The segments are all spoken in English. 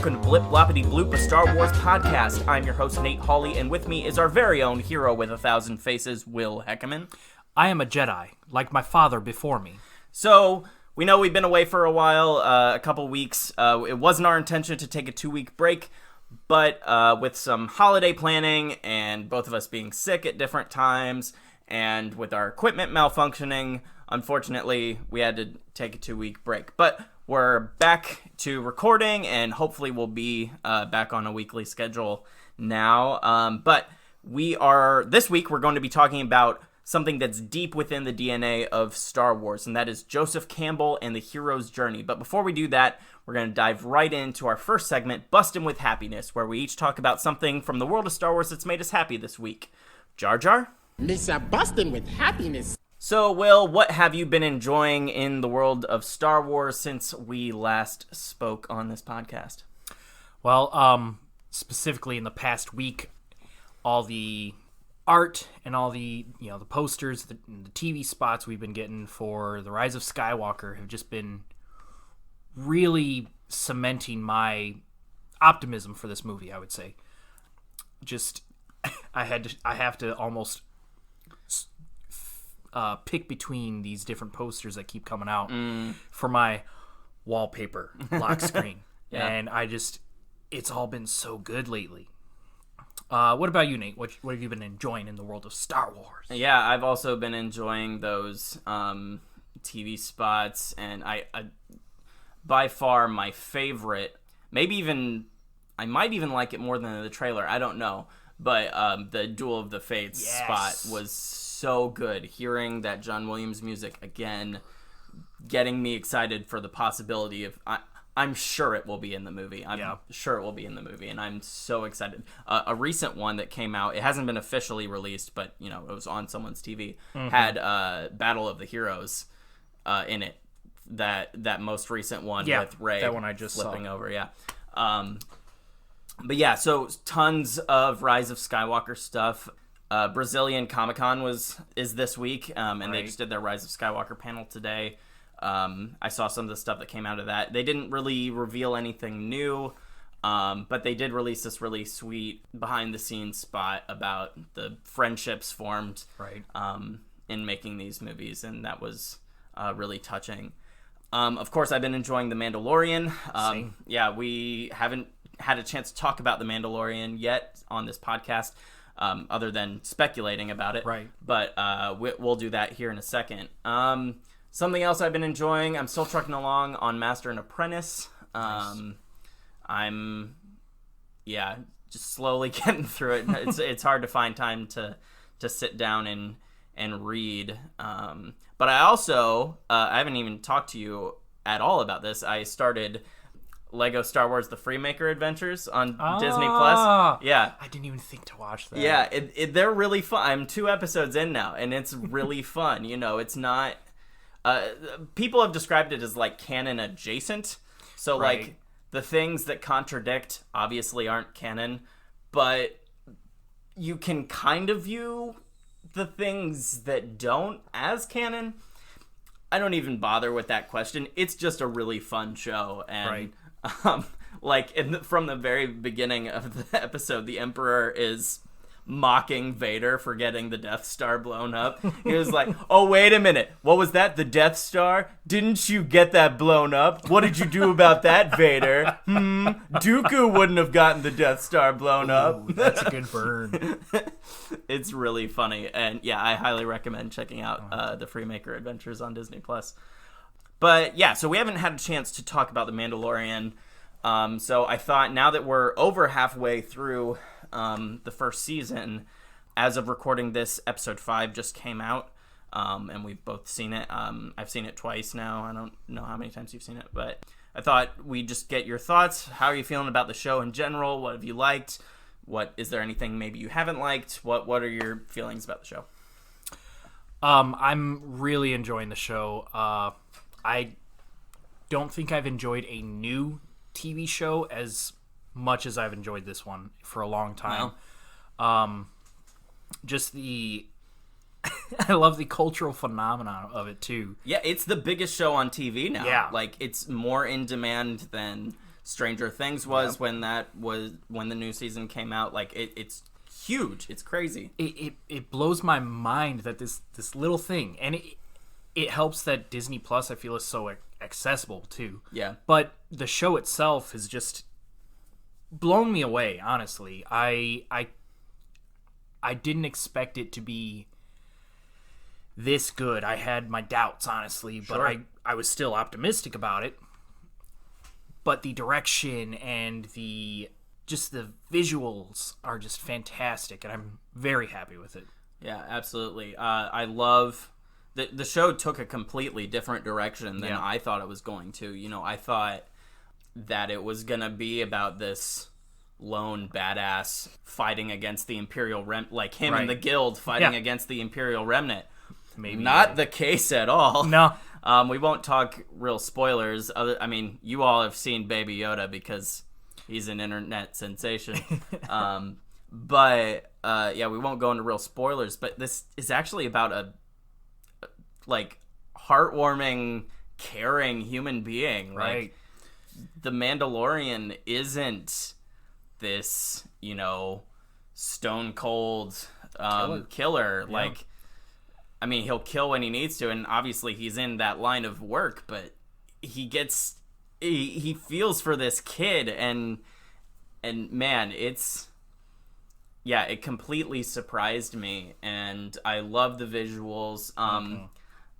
welcome to Blip Bloppity Bloop, a Star Wars podcast. I'm your host, Nate Hawley, and with me is our very own hero with 1,000 faces, Will Heckerman. I am a Jedi, like my father before me. So, we know we've been away for a while, a couple weeks. It wasn't our intention to take a 2-week break, but with some holiday planning and both of us being sick at different times, and with our equipment malfunctioning, unfortunately, we had to take a 2-week break. But we're back to recording, and hopefully we'll be back on a weekly schedule now. But this week we're going to be talking about something that's deep within the DNA of Star Wars, and that is Joseph Campbell and the hero's journey. But before we do that, we're going to dive right into our first segment, Bustin' with Happiness, where we each talk about something from the world of Star Wars that's made us happy this week. Jar Jar? Mr. Bustin' with Happiness. So, Will, what have you been enjoying in the world of Star Wars since we last spoke on this podcast? Well, specifically in the past week, all the art and all the the posters, the TV spots we've been getting for The Rise of Skywalker have just been really cementing my optimism for this movie, I would say. Just, I have to almost pick between these different posters that keep coming out for my wallpaper lock screen. Yeah. And it's all been so good lately. What about you, Nate? What have you been enjoying in the world of Star Wars? Yeah, I've also been enjoying those TV spots, and I by far my favorite, I might even like it more than the trailer, I don't know, but the Duel of the Fates spot was so good. Hearing that John Williams music again, getting me excited for the possibility of... I'm sure it will be in the movie. I'm sure it will be in the movie, and I'm so excited. A recent one that came out, it hasn't been officially released, but it was on someone's TV, had Battle of the Heroes in it. That most recent one with Rey, that one I just flipping saw. over, But yeah, so tons of Rise of Skywalker stuff. Brazilian Comic-Con is this week, and they just did their Rise of Skywalker panel today. I saw some of the stuff that came out of that. They didn't really reveal anything new, but they did release this really sweet behind-the-scenes spot about the friendships formed in making these movies, and that was really touching. Of course, I've been enjoying The Mandalorian. We haven't had a chance to talk about The Mandalorian yet on this podcast, other than speculating about it. Right. But we'll do that here in a second. Something else I've been enjoying, I'm still trucking along on Master and Apprentice. Nice. I'm just slowly getting through it. It's hard to find time to sit down and read. But I also, I haven't even talked to you at all about this. I started Lego Star Wars The Freemaker Adventures on Disney Plus. Yeah. I didn't even think to watch that. Yeah, they're really fun. I'm 2 episodes in now, and it's really fun. It's not... people have described it as like canon adjacent. So like the things that contradict obviously aren't canon, but you can kind of view the things that don't as canon. I don't even bother with that question. It's just a really fun show. And from the very beginning of the episode, the Emperor is mocking Vader for getting the Death Star blown up. He was like, oh, wait a minute. What was that? The Death Star? Didn't you get that blown up? What did you do about that, Vader? Dooku wouldn't have gotten the Death Star blown up. That's a good burn. It's really funny. And yeah, I highly recommend checking out the Freemaker Adventures on Disney+. But yeah, so we haven't had a chance to talk about The Mandalorian. So I thought now that we're over halfway through the first season, as of recording this, episode 5 just came out, and we've both seen it. I've seen it twice now. I don't know how many times you've seen it, but I thought we'd just get your thoughts. How are you feeling about the show in general? What have you liked? Is there anything maybe you haven't liked? What are your feelings about the show? I'm really enjoying the show. I don't think I've enjoyed a new TV show as much as I've enjoyed this one for a long time. Wow. Just I love the cultural phenomenon of it too. Yeah, it's the biggest show on TV now. Yeah. Like, it's more in demand than Stranger Things was when the new season came out. Like it's huge. It's crazy. It blows my mind that this little thing, and it helps that Disney Plus, I feel, is so accessible too. Yeah. But the show itself has just blown me away. Honestly, I didn't expect it to be this good. I had my doubts, honestly, but I was still optimistic about it. But the direction and the visuals are just fantastic, and I'm very happy with it. Yeah, absolutely. I love the show took a completely different direction than I thought it was going to. You know, I thought that it was gonna be about this lone badass fighting against the Imperial like him and the Guild fighting against the Imperial Remnant. Maybe not the case at all. No. We won't talk real spoilers. I mean, you all have seen Baby Yoda because he's an internet sensation. But we won't go into real spoilers. But this is actually about a heartwarming, caring human being. Right. Like, the Mandalorian isn't this, stone cold killer. Yeah. Like, I mean, he'll kill when he needs to, and obviously he's in that line of work, but he feels for this kid, and man, it completely surprised me, and I love the visuals.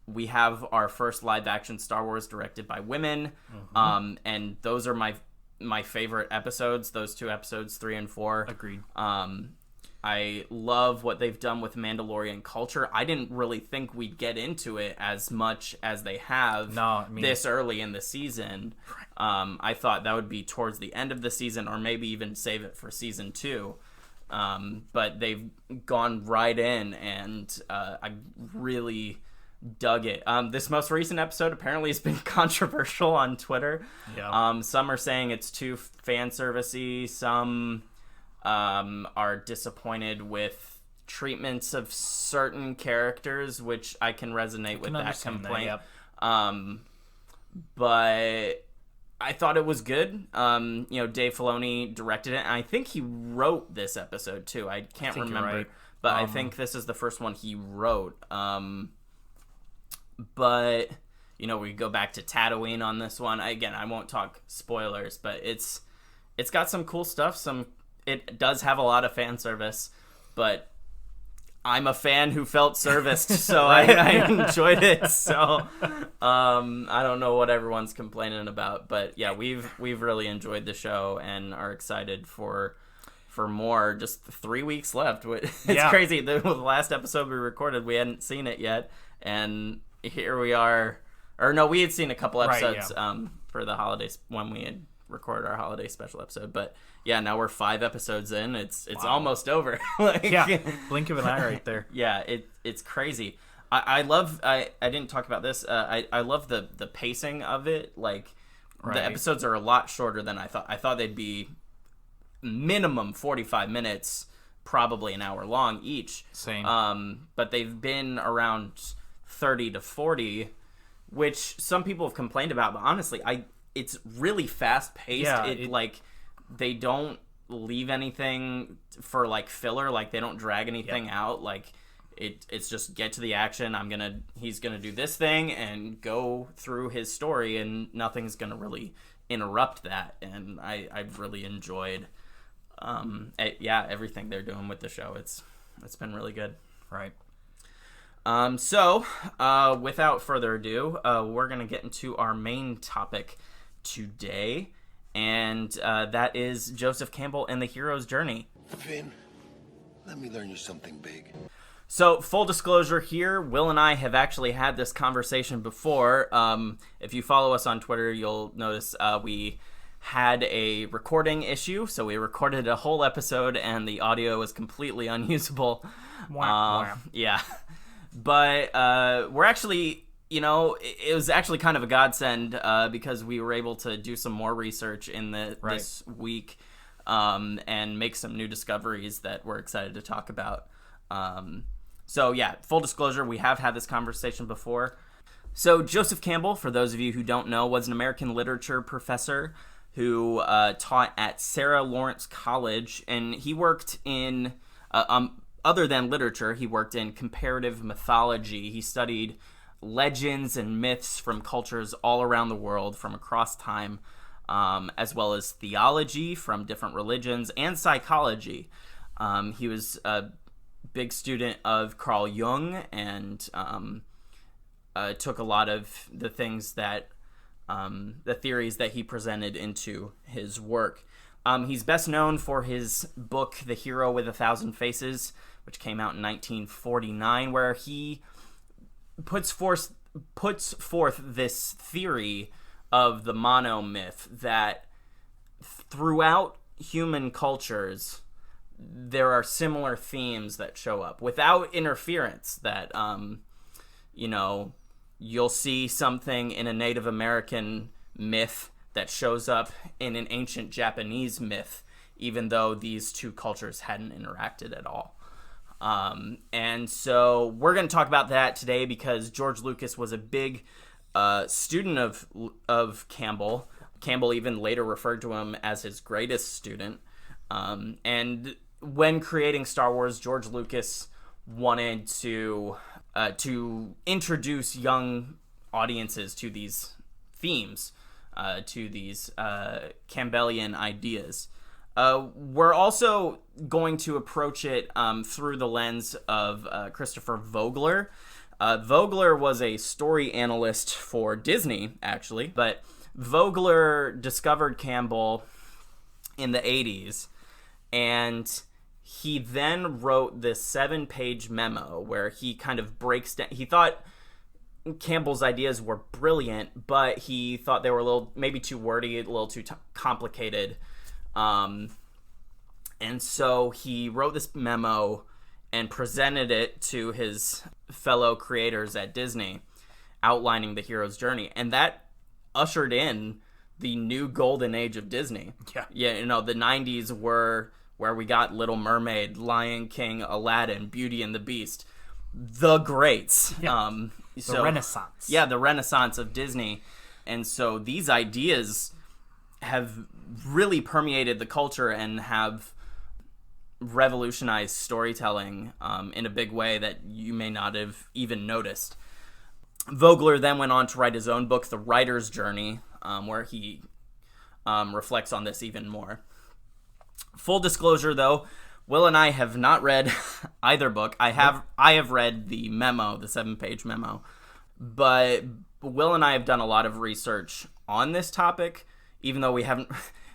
We have our first live-action Star Wars directed by women, and those are my favorite episodes, those two episodes, 3 and 4. Agreed. I love what they've done with Mandalorian culture. I didn't really think we'd get into it as much as they have this early in the season. I thought that would be towards the end of the season, or maybe even save it for season 2. But they've gone right in, and I really dug it. This most recent episode apparently has been controversial on Twitter. Yeah. Some are saying it's too fan servicey. Some are disappointed with treatments of certain characters, which I can resonate with that complaint. But I thought it was good. Dave Filoni directed it, and I think he wrote this episode too. I can't remember, right. But I think this is the first one he wrote. But we go back to Tatooine on this one. Again, I won't talk spoilers, but it's got some cool stuff. It does have a lot of fan service, but I'm a fan who felt serviced, so I enjoyed it. So I don't know what everyone's complaining about, but yeah, we've really enjoyed the show and are excited for more. Just 3 weeks left. It's crazy. The last episode we recorded, we hadn't seen it yet, and here we are. Or no, we had seen a couple episodes for the holidays when we had recorded our holiday special episode, but yeah, now we're 5 episodes in. It's almost over. Blink of an eye right there. Yeah, it's crazy. I love. I didn't talk about this. I love the pacing of it. Like, the episodes are a lot shorter than I thought. I thought they'd be minimum 45 minutes, probably an hour long each. Same. But they've been around 30 to 40, which some people have complained about. But honestly, it's really fast paced. Yeah, they don't leave anything for filler. Like, they don't drag anything out. Like, it's just get to the action. He's gonna do this thing and go through his story, and nothing's gonna really interrupt that. And I've really enjoyed everything they're doing with the show. It's been really good. Right. So without further ado, we're gonna get into our main topic today, and that is Joseph Campbell and the hero's journey. Finn, let me learn you something big. So, full disclosure here, Will and I have actually had this conversation before. If you follow us on Twitter, you'll notice we had a recording issue, so we recorded a whole episode and the audio was completely unusable. Wow. Yeah. But we're actually... it was actually kind of a godsend because we were able to do some more research in this week and make some new discoveries that we're excited to talk about. So yeah, full disclosure, we have had this conversation before. So Joseph Campbell, for those of you who don't know, was an American literature professor who taught at Sarah Lawrence College, and he worked in, other than literature, he worked in comparative mythology. He studied legends and myths from cultures all around the world, from across time, as well as theology from different religions and psychology. He was a big student of Carl Jung and took a lot of the things that the theories that he presented into his work. He's best known for his book, The Hero with a Thousand Faces, which came out in 1949, where he puts forth this theory of the monomyth, that throughout human cultures there are similar themes that show up without interference, that you'll see something in a Native American myth that shows up in an ancient Japanese myth, even though these two cultures hadn't interacted at all. And so we're going to talk about that today because George Lucas was a big student of Campbell. Campbell even later referred to him as his greatest student. And when creating Star Wars, George Lucas wanted to introduce young audiences to these themes, to these Campbellian ideas. We're also going to approach it through the lens of Christopher Vogler. Vogler was a story analyst for Disney, actually, but Vogler discovered Campbell in the 80s, and he then wrote this 7-page memo where he kind of breaks down. He thought Campbell's ideas were brilliant, but he thought they were a little, maybe too wordy, a little too complicated. And so he wrote this memo and presented it to his fellow creators at Disney, outlining the hero's journey. And that ushered in the new golden age of Disney. Yeah, the 90s were where we got Little Mermaid, Lion King, Aladdin, Beauty and the Beast, the greats. The Renaissance. Yeah, the Renaissance of Disney. And so these ideas have really permeated the culture and have revolutionized storytelling in a big way that you may not have even noticed. Vogler then went on to write his own book, The Writer's Journey, where he reflects on this even more. Full disclosure, though, Will and I have not read either book. I have read the memo, the 7-page memo, but Will and I have done a lot of research on this topic, even though we haven't.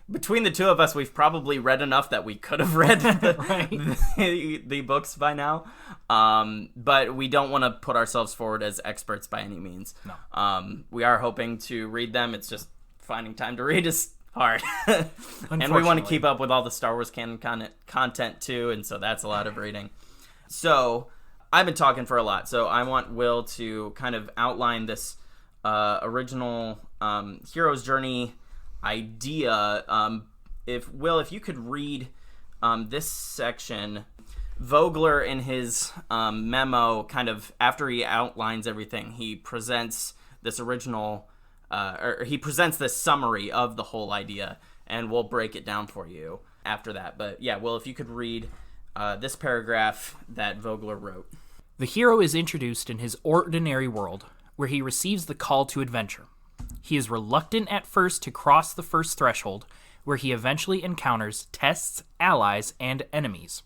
Between the two of us, we've probably read enough that we could have read the books by now. But we don't want to put ourselves forward as experts by any means. No. We are hoping to read them. It's just finding time to read is hard. And we want to keep up with all the Star Wars canon content too, and so that's a lot of reading. So I've been talking for a lot, so I want Will to kind of outline this original hero's journey idea. If you could read this section. Vogler, in his memo, kind of after he outlines everything, he presents this original he presents this summary of the whole idea, and we'll break it down for you after that. But yeah, Will, if you could read this paragraph that Vogler wrote. The hero is introduced in his ordinary world, where he receives the call to adventure. He is reluctant at first to cross the first threshold, where he eventually encounters tests, allies, and enemies.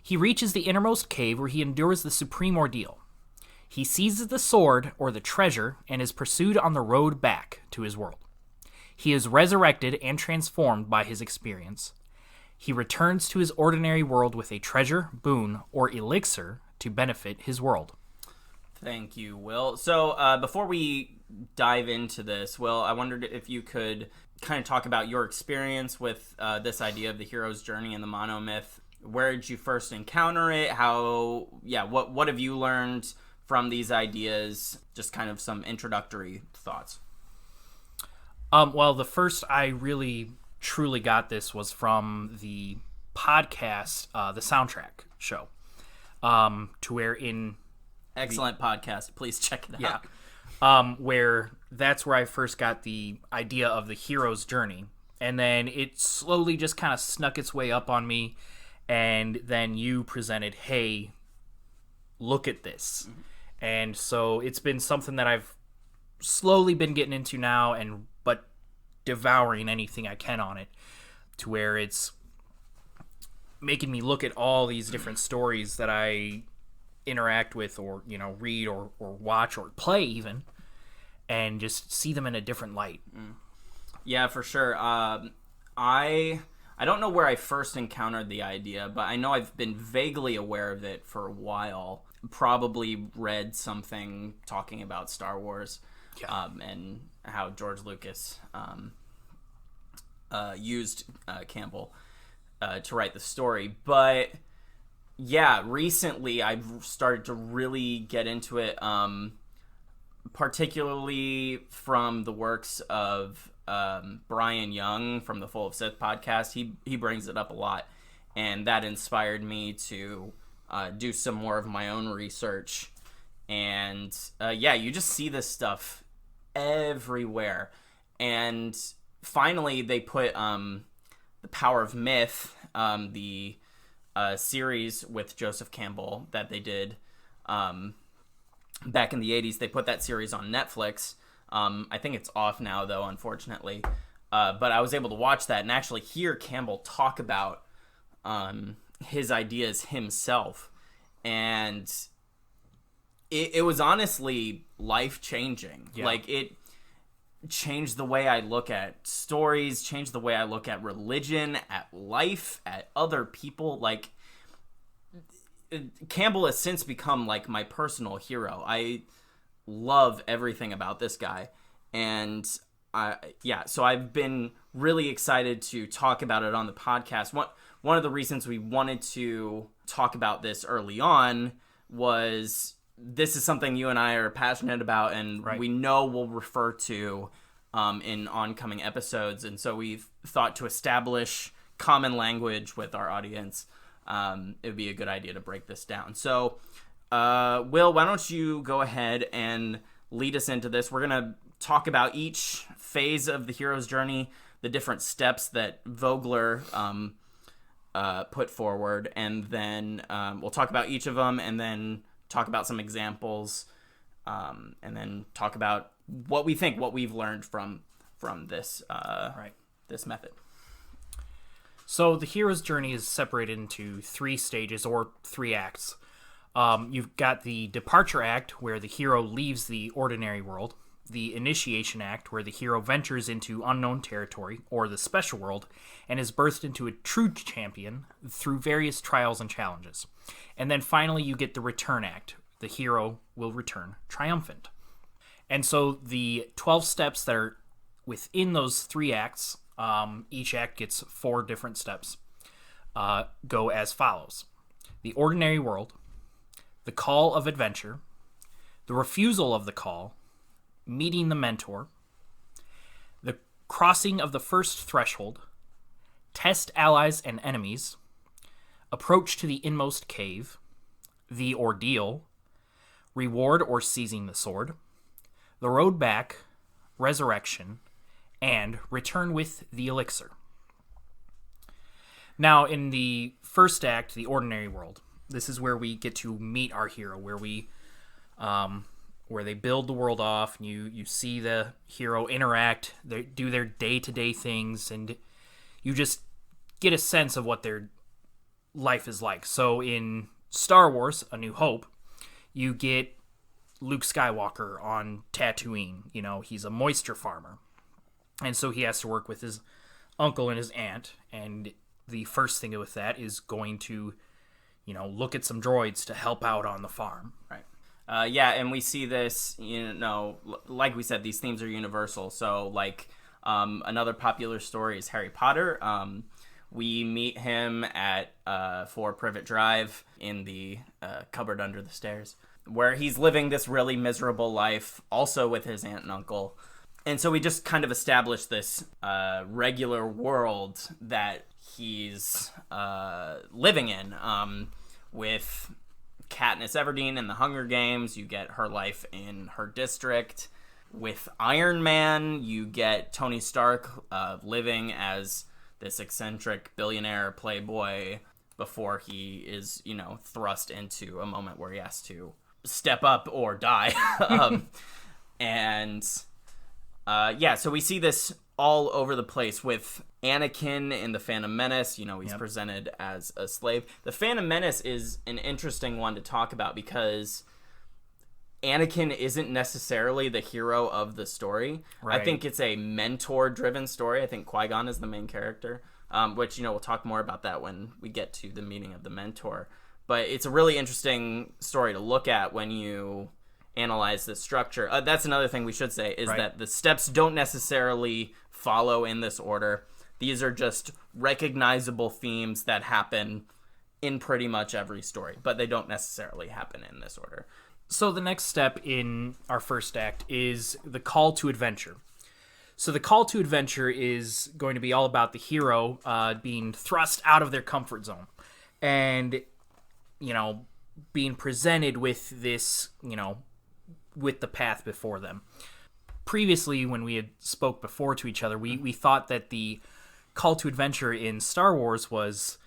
He reaches the innermost cave where he endures the supreme ordeal. He seizes the sword or the treasure and is pursued on the road back to his world. He is resurrected and transformed by his experience. He returns to his ordinary world with a treasure, boon, or elixir to benefit his world. Thank you, Will. So before we dive into this, Will, I wondered if you could kind of talk about your experience with this idea of the hero's journey and the monomyth. Where did you first encounter it? What have you learned from these ideas? Just kind of some introductory thoughts. Well, the first I really truly got this was from the podcast, the Soundtrack Show, to where in excellent podcast. Please check it out. Where that's where I first got the idea of the hero's journey, And then it slowly just kind of snuck its way up on me. And then you presented, hey, look at this. Mm-hmm. And so it's been something that I've slowly been getting into now, but devouring anything I can on it, to where it's making me look at all these different stories that I interact with, or read or watch or play even, and just see them in a different light. Yeah, for sure. I don't know where I first encountered the idea, but I know I've been vaguely aware of it for a while. Probably read something talking about Star Wars, and how George Lucas used Campbell to write the story. But yeah, recently I've started to really get into it, particularly from the works of Brian Young from the Full of Sith podcast. He brings it up a lot, and that inspired me to do some more of my own research. And you just see this stuff everywhere. And finally they put The Power of Myth, the series with Joseph Campbell that they did back in the 80s. They put that series on Netflix. I think it's off now, though, unfortunately. But I was able to watch that and actually hear Campbell talk about his ideas himself. And it was honestly life-changing. Yeah. Like, it changed the way I look at stories, changed the way I look at religion, at life, at other people. Like, Campbell has since become, like, my personal hero. I love everything about this guy. And so I've been really excited to talk about it on the podcast. One of the reasons we wanted to talk about this early on was this is something you and I are passionate about, and we know we'll refer to in oncoming episodes. And so we've thought to establish common language with our audience. It would be a good idea to break this down. So, Will, why don't you go ahead and lead us into this? We're going to talk about each phase of the hero's journey, the different steps that Vogler put forward, and then we'll talk about each of them, and then talk about some examples, and then talk about what we think, what we've learned from this this method. So the hero's journey is separated into 3 stages, or 3 acts. You've got the departure act, where the hero leaves the ordinary world. The initiation act, where the hero ventures into unknown territory, or the special world, and is birthed into a true champion through various trials and challenges. And then finally you get the return act. The hero will return triumphant. And so the 12 steps that are within those 3 acts, each act gets 4 different steps, go as follows: the ordinary world, the call of adventure, the refusal of the call, meeting the mentor, the crossing of the first threshold, test allies and enemies, approach to the inmost cave, the ordeal, reward or seizing the sword, the road back, resurrection, and return with the elixir. Now, in the first act, the ordinary world, this is where we get to meet our hero, where they build the world off, and you see the hero interact, they do their day-to-day things, and you just get a sense of what their life is like. So in Star Wars, A New Hope, you get Luke Skywalker on Tatooine. He's a moisture farmer. And so he has to work with his uncle and his aunt, and the first thing with that is going to, look at some droids to help out on the farm. Right. And we see this, like we said, these themes are universal. So, like, another popular story is Harry Potter. We meet him at 4 Privet Drive in the cupboard under the stairs, where he's living this really miserable life, also with his aunt and uncle. And so we just kind of establish this regular world that he's living in, with Katniss Everdeen in the Hunger Games. You get her life in her district with Iron Man, you get Tony Stark living as this eccentric billionaire playboy before he is, thrust into a moment where he has to step up or die. So we see this all over the place with Anakin in The Phantom Menace. He's presented as a slave. The Phantom Menace is an interesting one to talk about because Anakin isn't necessarily the hero of the story. Right. I think it's a mentor-driven story. I think Qui-Gon is the main character, which, we'll talk more about that when we get to the meeting of the mentor. But it's a really interesting story to look at when you analyze the structure. That's another thing we should say, is that the steps don't necessarily follow in this order. These are just recognizable themes that happen in pretty much every story, but they don't necessarily happen in this order. So the next step in our first act is the call to adventure. So the call to adventure is going to be all about the hero being thrust out of their comfort zone and, being presented with this, with the path before them. Previously, when we had spoke before to each other, we thought that the call to adventure in Star Wars was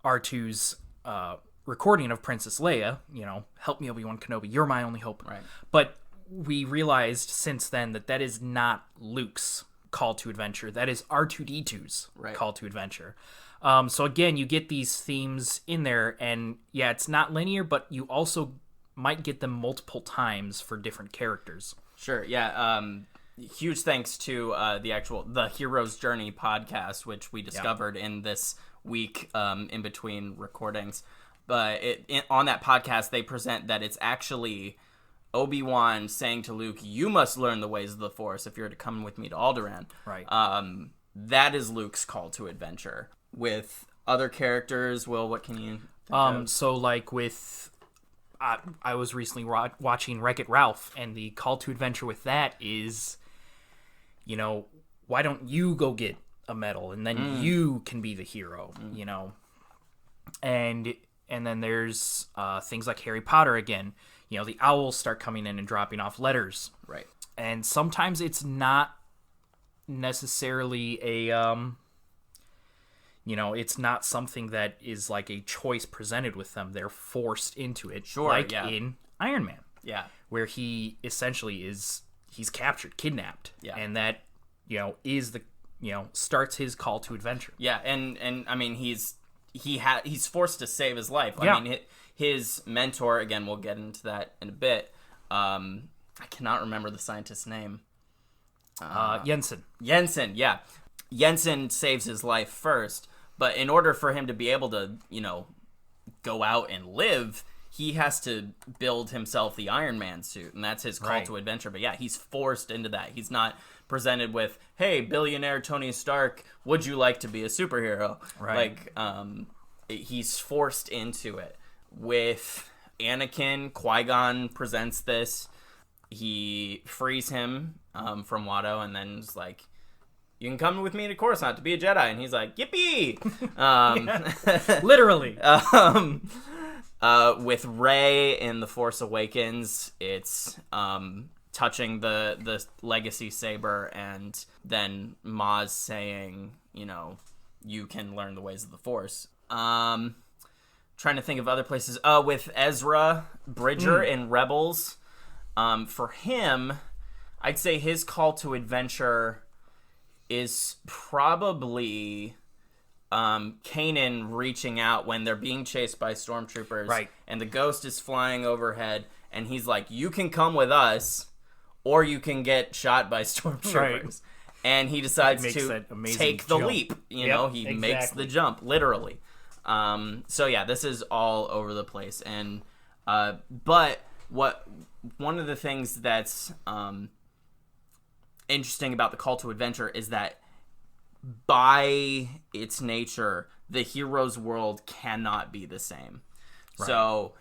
R2's recording of Princess Leia, help me, Obi-Wan Kenobi, you're my only hope. Right. But we realized since then that is not Luke's call to adventure. That is R2-D2's call to adventure. So again, you get these themes in there, and yeah, it's not linear, but you also might get them multiple times for different characters. Sure, yeah. Huge thanks to the Hero's Journey podcast, which we discovered in this week in between recordings. But on that podcast, they present that it's actually Obi-Wan saying to Luke, "You must learn the ways of the Force if you're to come with me to Alderaan." Right. That is Luke's call to adventure. With other characters, Will, what can you think of? So like with... I was recently watching Wreck-It Ralph, and the call to adventure with that is, why don't you go get a medal, and then you can be the hero, And then there's things like Harry Potter again. The owls start coming in and dropping off letters. Right. And sometimes it's not necessarily it's not something that is like a choice presented with them. They're forced into it. Sure, in Iron Man. Yeah. Where he essentially he's captured, kidnapped. Yeah. And that, is the, starts his call to adventure. Yeah. And I mean, he's forced to save his life. Yeah. I mean, his mentor, again, we'll get into that in a bit. I cannot remember the scientist's name. Jensen. Jensen, yeah. Jensen saves his life first, but in order for him to be able to, go out and live, he has to build himself the Iron Man suit, and that's his call to adventure. But yeah, he's forced into that. He's not presented with, "Hey, billionaire Tony Stark, would you like to be a superhero?" Right. He's forced into it. With Anakin, Qui-Gon presents this. He frees him from Watto, and then is like, "You can come with me to Coruscant to be a Jedi," and he's like, "Yippee!" Literally. With Rey in The Force Awakens, it's touching the legacy saber, and then Maz saying, "You can learn the ways of the Force." Trying to think of other places. With Ezra Bridger in Rebels, for him, I'd say his call to adventure is probably Kanan reaching out when they're being chased by stormtroopers, right? And the ghost is flying overhead, and he's like, "You can come with us, or you can get shot by stormtroopers." Right. And he decides to take the leap. He makes the jump, literally. So yeah, this is all over the place. And but one of the things that's interesting about the call to adventure is that by its nature, the hero's world cannot be the same. Right. So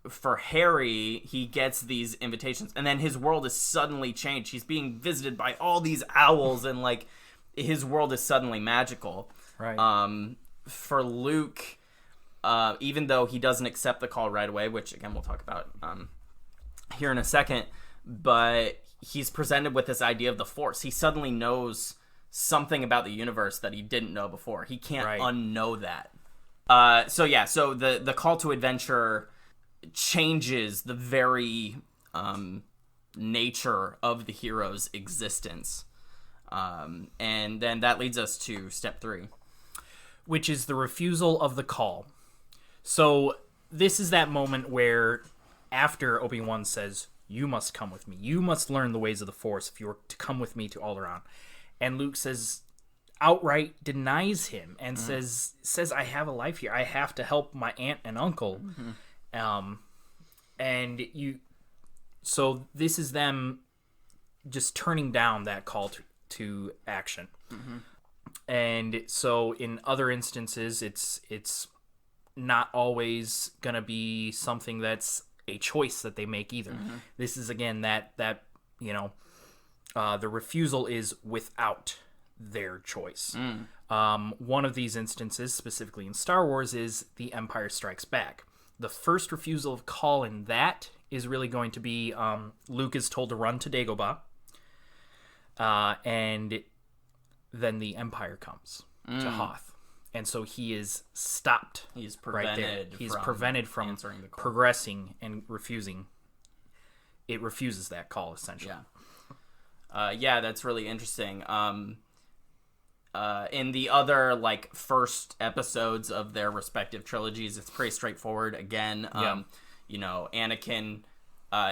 for Harry, he gets these invitations, and then his world is suddenly changed. He's being visited by all these owls, and like his world is suddenly magical. Right. For Luke, even though he doesn't accept the call right away, which again we'll talk about here in a second, but he's presented with this idea of the Force. He suddenly knows something about the universe that he didn't know before. He can't unknow that. So the call to adventure changes the very nature of the hero's existence. And then that leads us to step 3. Which is the refusal of the call. So this is that moment where after Obi-Wan says, "You must come with me. You must learn the ways of the Force if you are to come with me to Alderaan." And Luke outright denies him and says, "I have a life here. I have to help my aunt and uncle." So this is them just turning down that call to action. And so in other instances, it's not always gonna be something that's a choice that they make either. This is again that the refusal is without their choice. One of these instances, specifically in Star Wars, is The Empire Strikes Back. The first refusal of call in that is really going to be Luke is told to run to Dagobah, and then the Empire comes to Hoth. And so he is stopped. He's prevented. Right there. He's prevented from progressing and refusing. It refuses that call, essentially. Yeah, that's really interesting. In the other first episodes of their respective trilogies, it's pretty straightforward. Again, Anakin,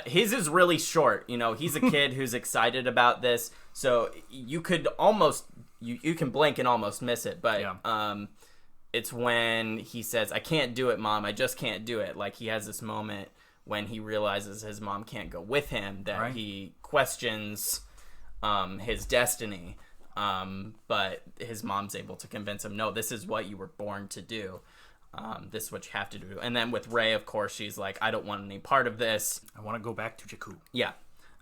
his is really short. He's a kid who's excited about this, so you could almost you can blink and almost miss it. But it's when he says, "I can't do it, Mom. I just can't do it." Like, he has this moment when he realizes his mom can't go with him, that he questions his destiny. But his mom's able to convince him, "No, this is what you were born to do. This is what you have to do." And then with Rey, of course, she's like, "I don't want any part of this. I want to go back to Jakku." Yeah.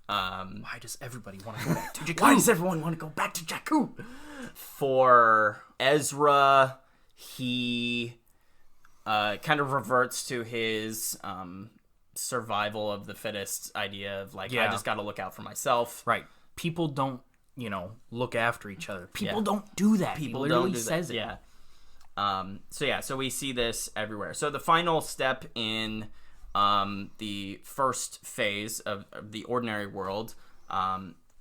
Why does everybody want to go back to Jakku? Why does everyone want to go back to Jakku? For Ezra, he kind of reverts to his survival of the fittest idea of I just got to look out for myself. Right. People don't, look after each other. People don't do that. People he don't do says that. it. Yeah. So we see this everywhere. So the final step in the first phase of the ordinary world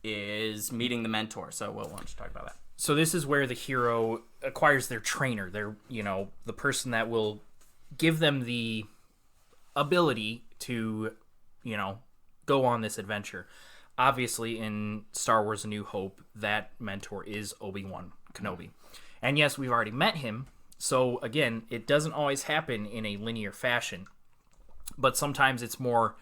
is meeting the mentor. So Will, why don't you talk about that? So this is where the hero acquires their trainer. They're, the person that will give them the ability to, go on this adventure. Obviously, in Star Wars A New Hope, that mentor is Obi-Wan Kenobi. And yes, we've already met him. So again, it doesn't always happen in a linear fashion. But sometimes it's more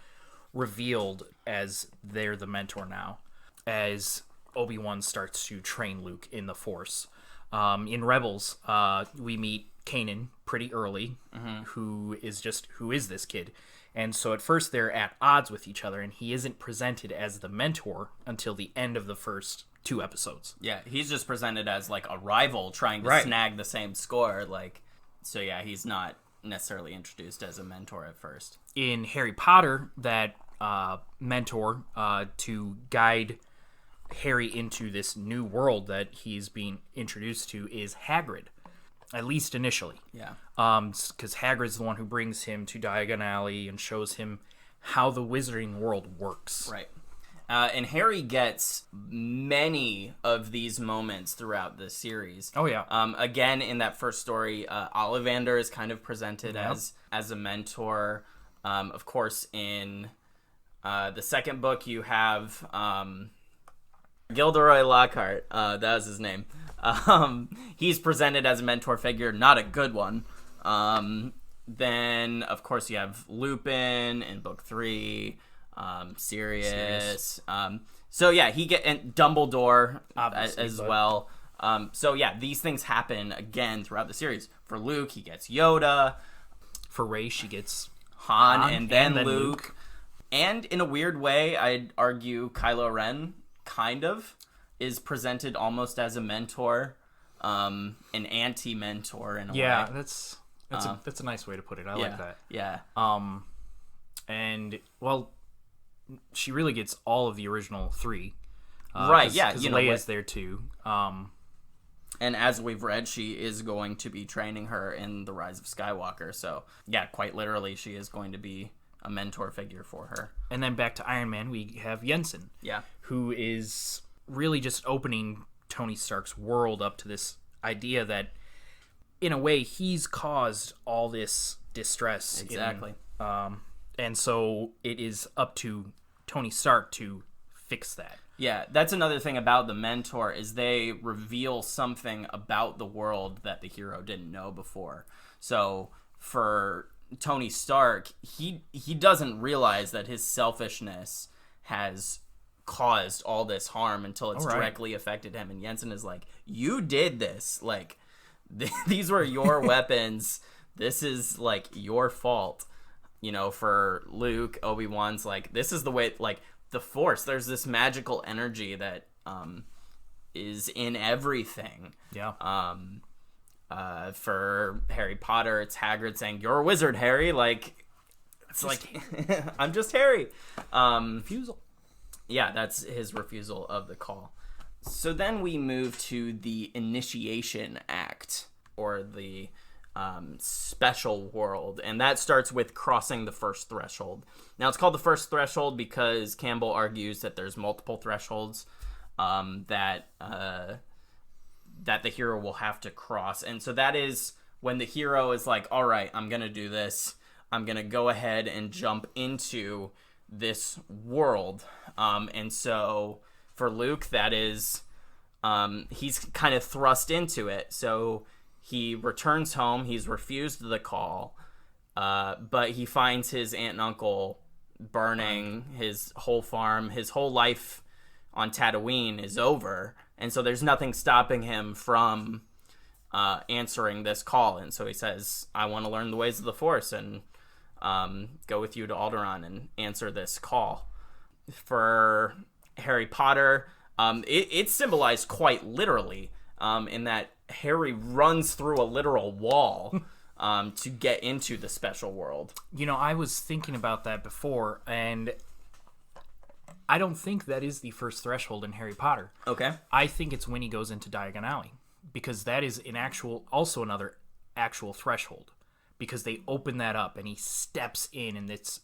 revealed as they're the mentor now, as Obi-Wan starts to train Luke in the Force. In Rebels, we meet Kanan pretty early, who is this kid? And so at first they're at odds with each other, and he isn't presented as the mentor until the end of the first 2 episodes. Yeah, he's just presented as a rival trying to snag the same score. So yeah, he's not necessarily introduced as a mentor at first. In Harry Potter, that mentor to guide Harry into this new world that he's being introduced to is Hagrid, at least initially. Yeah. Because Hagrid's the one who brings him to Diagon Alley and shows him how the wizarding world works. Right. And Harry gets many of these moments throughout the series. Oh, yeah. Again, in that first story, Ollivander is kind of presented as a mentor. Of course, in the second book, you have Gilderoy Lockhart. That was his name. He's presented as a mentor figure, not a good one. Then, of course, you have Lupin in book 3. Sirius. So yeah, and Dumbledore as well. So yeah, these things happen again throughout the series. For Luke, he gets Yoda. For Rey, she gets Han and then Luke. And in a weird way, I'd argue Kylo Ren kind of is presented almost as a mentor, an anti-mentor in a way. Yeah, that's a nice way to put it. I like that. Yeah. And well, she really gets all of the original 3. Right, yeah. Because Leia's there too. And as we've read, she is going to be training her in The Rise of Skywalker. So, yeah, quite literally, she is going to be a mentor figure for her. And then back to Iron Man, we have Jensen. Yeah. Who is really just opening Tony Stark's world up to this idea that, in a way, he's caused all this distress. Exactly. And so it is up to Tony Stark to fix that. Yeah, that's another thing about the mentor is they reveal something about the world that the hero didn't know before. So for Tony Stark, he doesn't realize that his selfishness has caused all this harm until it's directly affected him. And Jensen is like, you did this. Like, these were your weapons. This is, like, your fault. You know, for Luke, Obi-Wan's like, this is the way, like, the Force, there's this magical energy that is in everything. Yeah. For Harry Potter, it's Hagrid saying, "You're a wizard, Harry." Like, it's like, I'm just Harry. Refusal. Yeah, that's his refusal of the call. So then we move to the initiation act, or the special world, and that starts with crossing the first threshold. Now it's called the first threshold because Campbell argues that there's multiple thresholds that the hero will have to cross, and so that is when the hero is like, all right, I'm gonna do this, I'm gonna go ahead and jump into this world. And so for Luke, that is he's kind of thrust into it. So he returns home. He's refused the call, but he finds his aunt and uncle burning his whole farm. His whole life on Tatooine is over, and so there's nothing stopping him from answering this call. And so he says, I want to learn the ways of the Force and go with you to Alderaan and answer this call. For Harry Potter, it's symbolized quite literally in that Harry runs through a literal wall to get into the special world. You know, I was thinking about that before, and I don't think that is the first threshold in Harry Potter. Okay. I think it's when he goes into Diagon Alley, because that is also another actual threshold, because they open that up and he steps in, and it's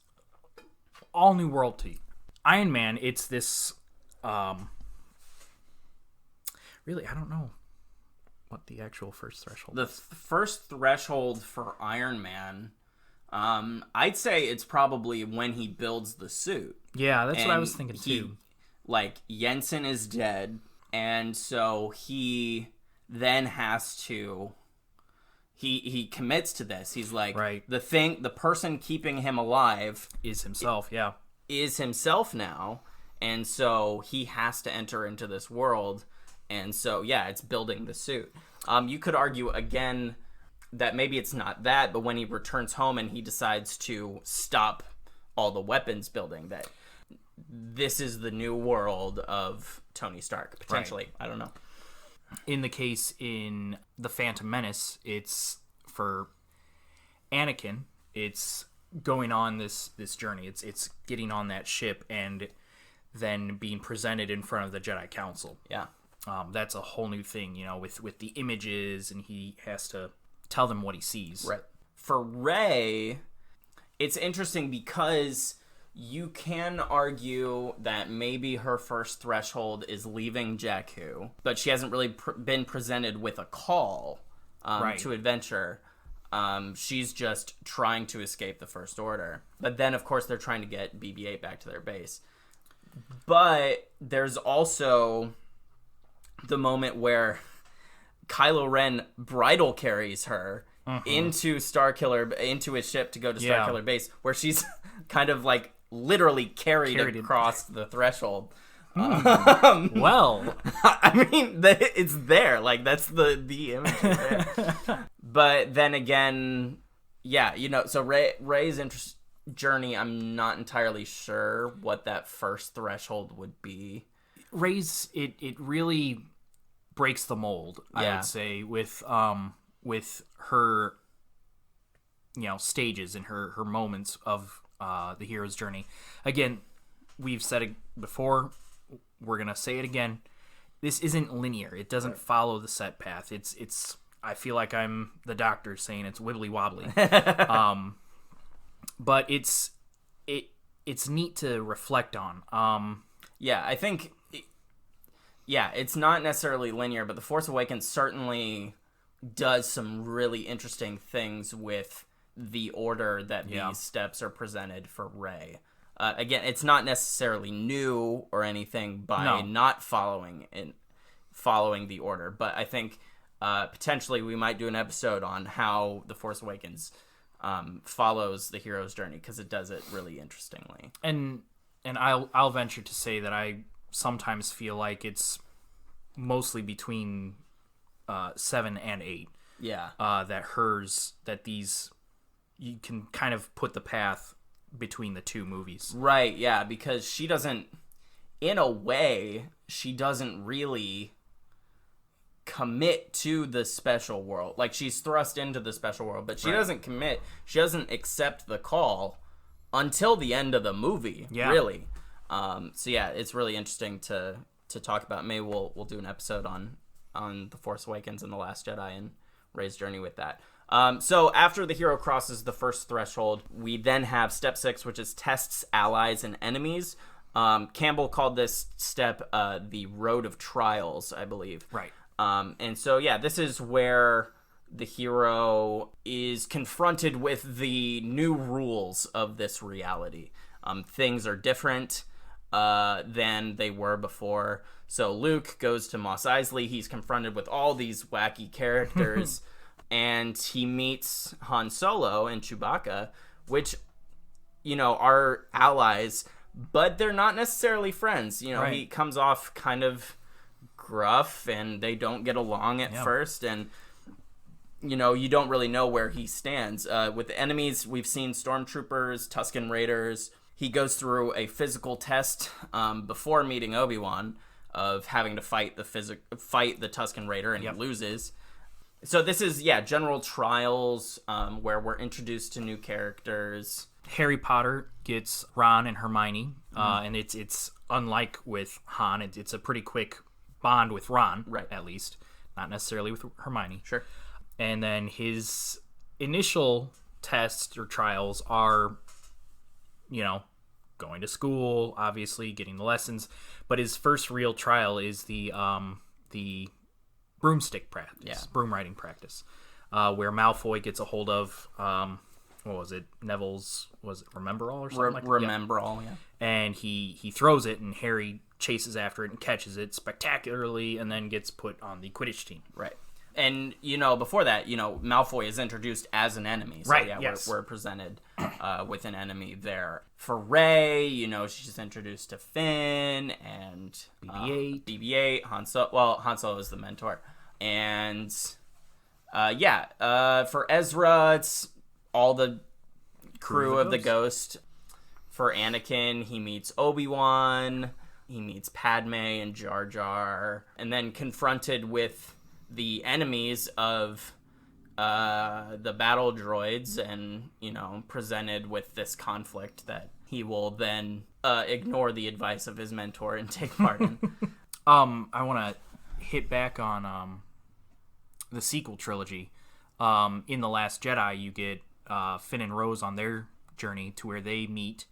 all new world to you. Iron Man, it's this really, I don't know what the actual first threshold is. The first threshold for Iron Man, I'd say it's probably when he builds the suit. Yeah, that's what I was thinking too. Like, Jensen is dead, and so he then has to... He commits to this. He's like, right. The person keeping him alive... Is himself, yeah. Is himself now, and so he has to enter into this world. And so, yeah, it's building the suit. You could argue, again, that maybe it's not that, but when he returns home and he decides to stop all the weapons building, that this is the new world of Tony Stark, potentially. Right. I don't know. In the case in The Phantom Menace, it's for Anakin, it's going on this journey. It's getting on that ship and then being presented in front of the Jedi Council. Yeah. That's a whole new thing, you know, with the images, and he has to tell them what he sees. Right. For Rey, it's interesting because you can argue that maybe her first threshold is leaving Jakku, but she hasn't really been presented with a call to adventure. She's just trying to escape the First Order. But then, of course, they're trying to get BB-8 back to their base. But there's also the moment where Kylo Ren bridal carries her into his ship to go to Starkiller Base, where she's kind of like literally carried across the threshold. Well, I mean, it's there. Like, that's the image there. But then again, yeah, you know, so Rey's journey, I'm not entirely sure what that first threshold would be. Rey's, it really breaks the mold, I would say, with her, you know, stages and her moments of the hero's journey. Again, we've said it before, we're going to say it again. This isn't linear. It doesn't follow the set path. It's I feel like I'm the doctor saying it's wibbly wobbly. But it's neat to reflect on. Yeah, I think it's not necessarily linear, but The Force Awakens certainly does some really interesting things with the order that these steps are presented for Rey. Again, it's not necessarily new or anything by not following the order, but I think potentially we might do an episode on how The Force Awakens follows the hero's journey, because it does it really interestingly. And I'll venture to say that I sometimes feel like it's mostly between 7 and 8. Yeah. That these you can kind of put the path between the two movies. Right, yeah, because she doesn't really commit to the special world. Like, she's thrust into the special world, but she doesn't commit. She doesn't accept the call until the end of the movie, really. So yeah, it's really interesting to talk about. Maybe we'll do an episode on The Force Awakens and The Last Jedi and Rey's journey with that. So after the hero crosses the first threshold, we then have step 6, which is tests allies and enemies. Campbell called this step the Road of Trials, I believe. Right. And so, yeah, this is where the hero is confronted with the new rules of this reality. Things are different than they were before. So Luke goes to Mos Eisley. He's confronted with all these wacky characters. And he meets Han Solo and Chewbacca, which, are allies, but they're not necessarily friends. Right. He comes off kind of gruff, and they don't get along at first, and you don't really know where he stands. With the enemies, we've seen stormtroopers, Tusken Raiders. He goes through a physical test before meeting Obi-Wan of having to fight the Tusken Raider, and he loses. So this is general trials where we're introduced to new characters. Harry Potter gets Ron and Hermione, and it's unlike with Han. It's a pretty quick bond with Ron, at least, not necessarily with Hermione. Sure. And then his initial tests or trials are, going to school, obviously getting the lessons. But his first real trial is the broomstick practice, broom riding practice, where Malfoy gets a hold of what was it? Neville's, was it Remember All or something like that? Remember All, yeah. And he throws it, and Harry chases after it and catches it spectacularly, and then gets put on the Quidditch team. Right. And, before that, Malfoy is introduced as an enemy. So, we're presented with an enemy there. For Rey, she's introduced to Finn and BB-8, Han Solo is the mentor. And, for Ezra, it's all the crew of the Ghost. For Anakin, he meets Obi-Wan, he meets Padme and Jar Jar, and then confronted with the enemies of the battle droids, and presented with this conflict that he will then ignore the advice of his mentor and take part in. I want to hit back on the sequel trilogy. In The Last Jedi, you get Finn and Rose on their journey to where they meet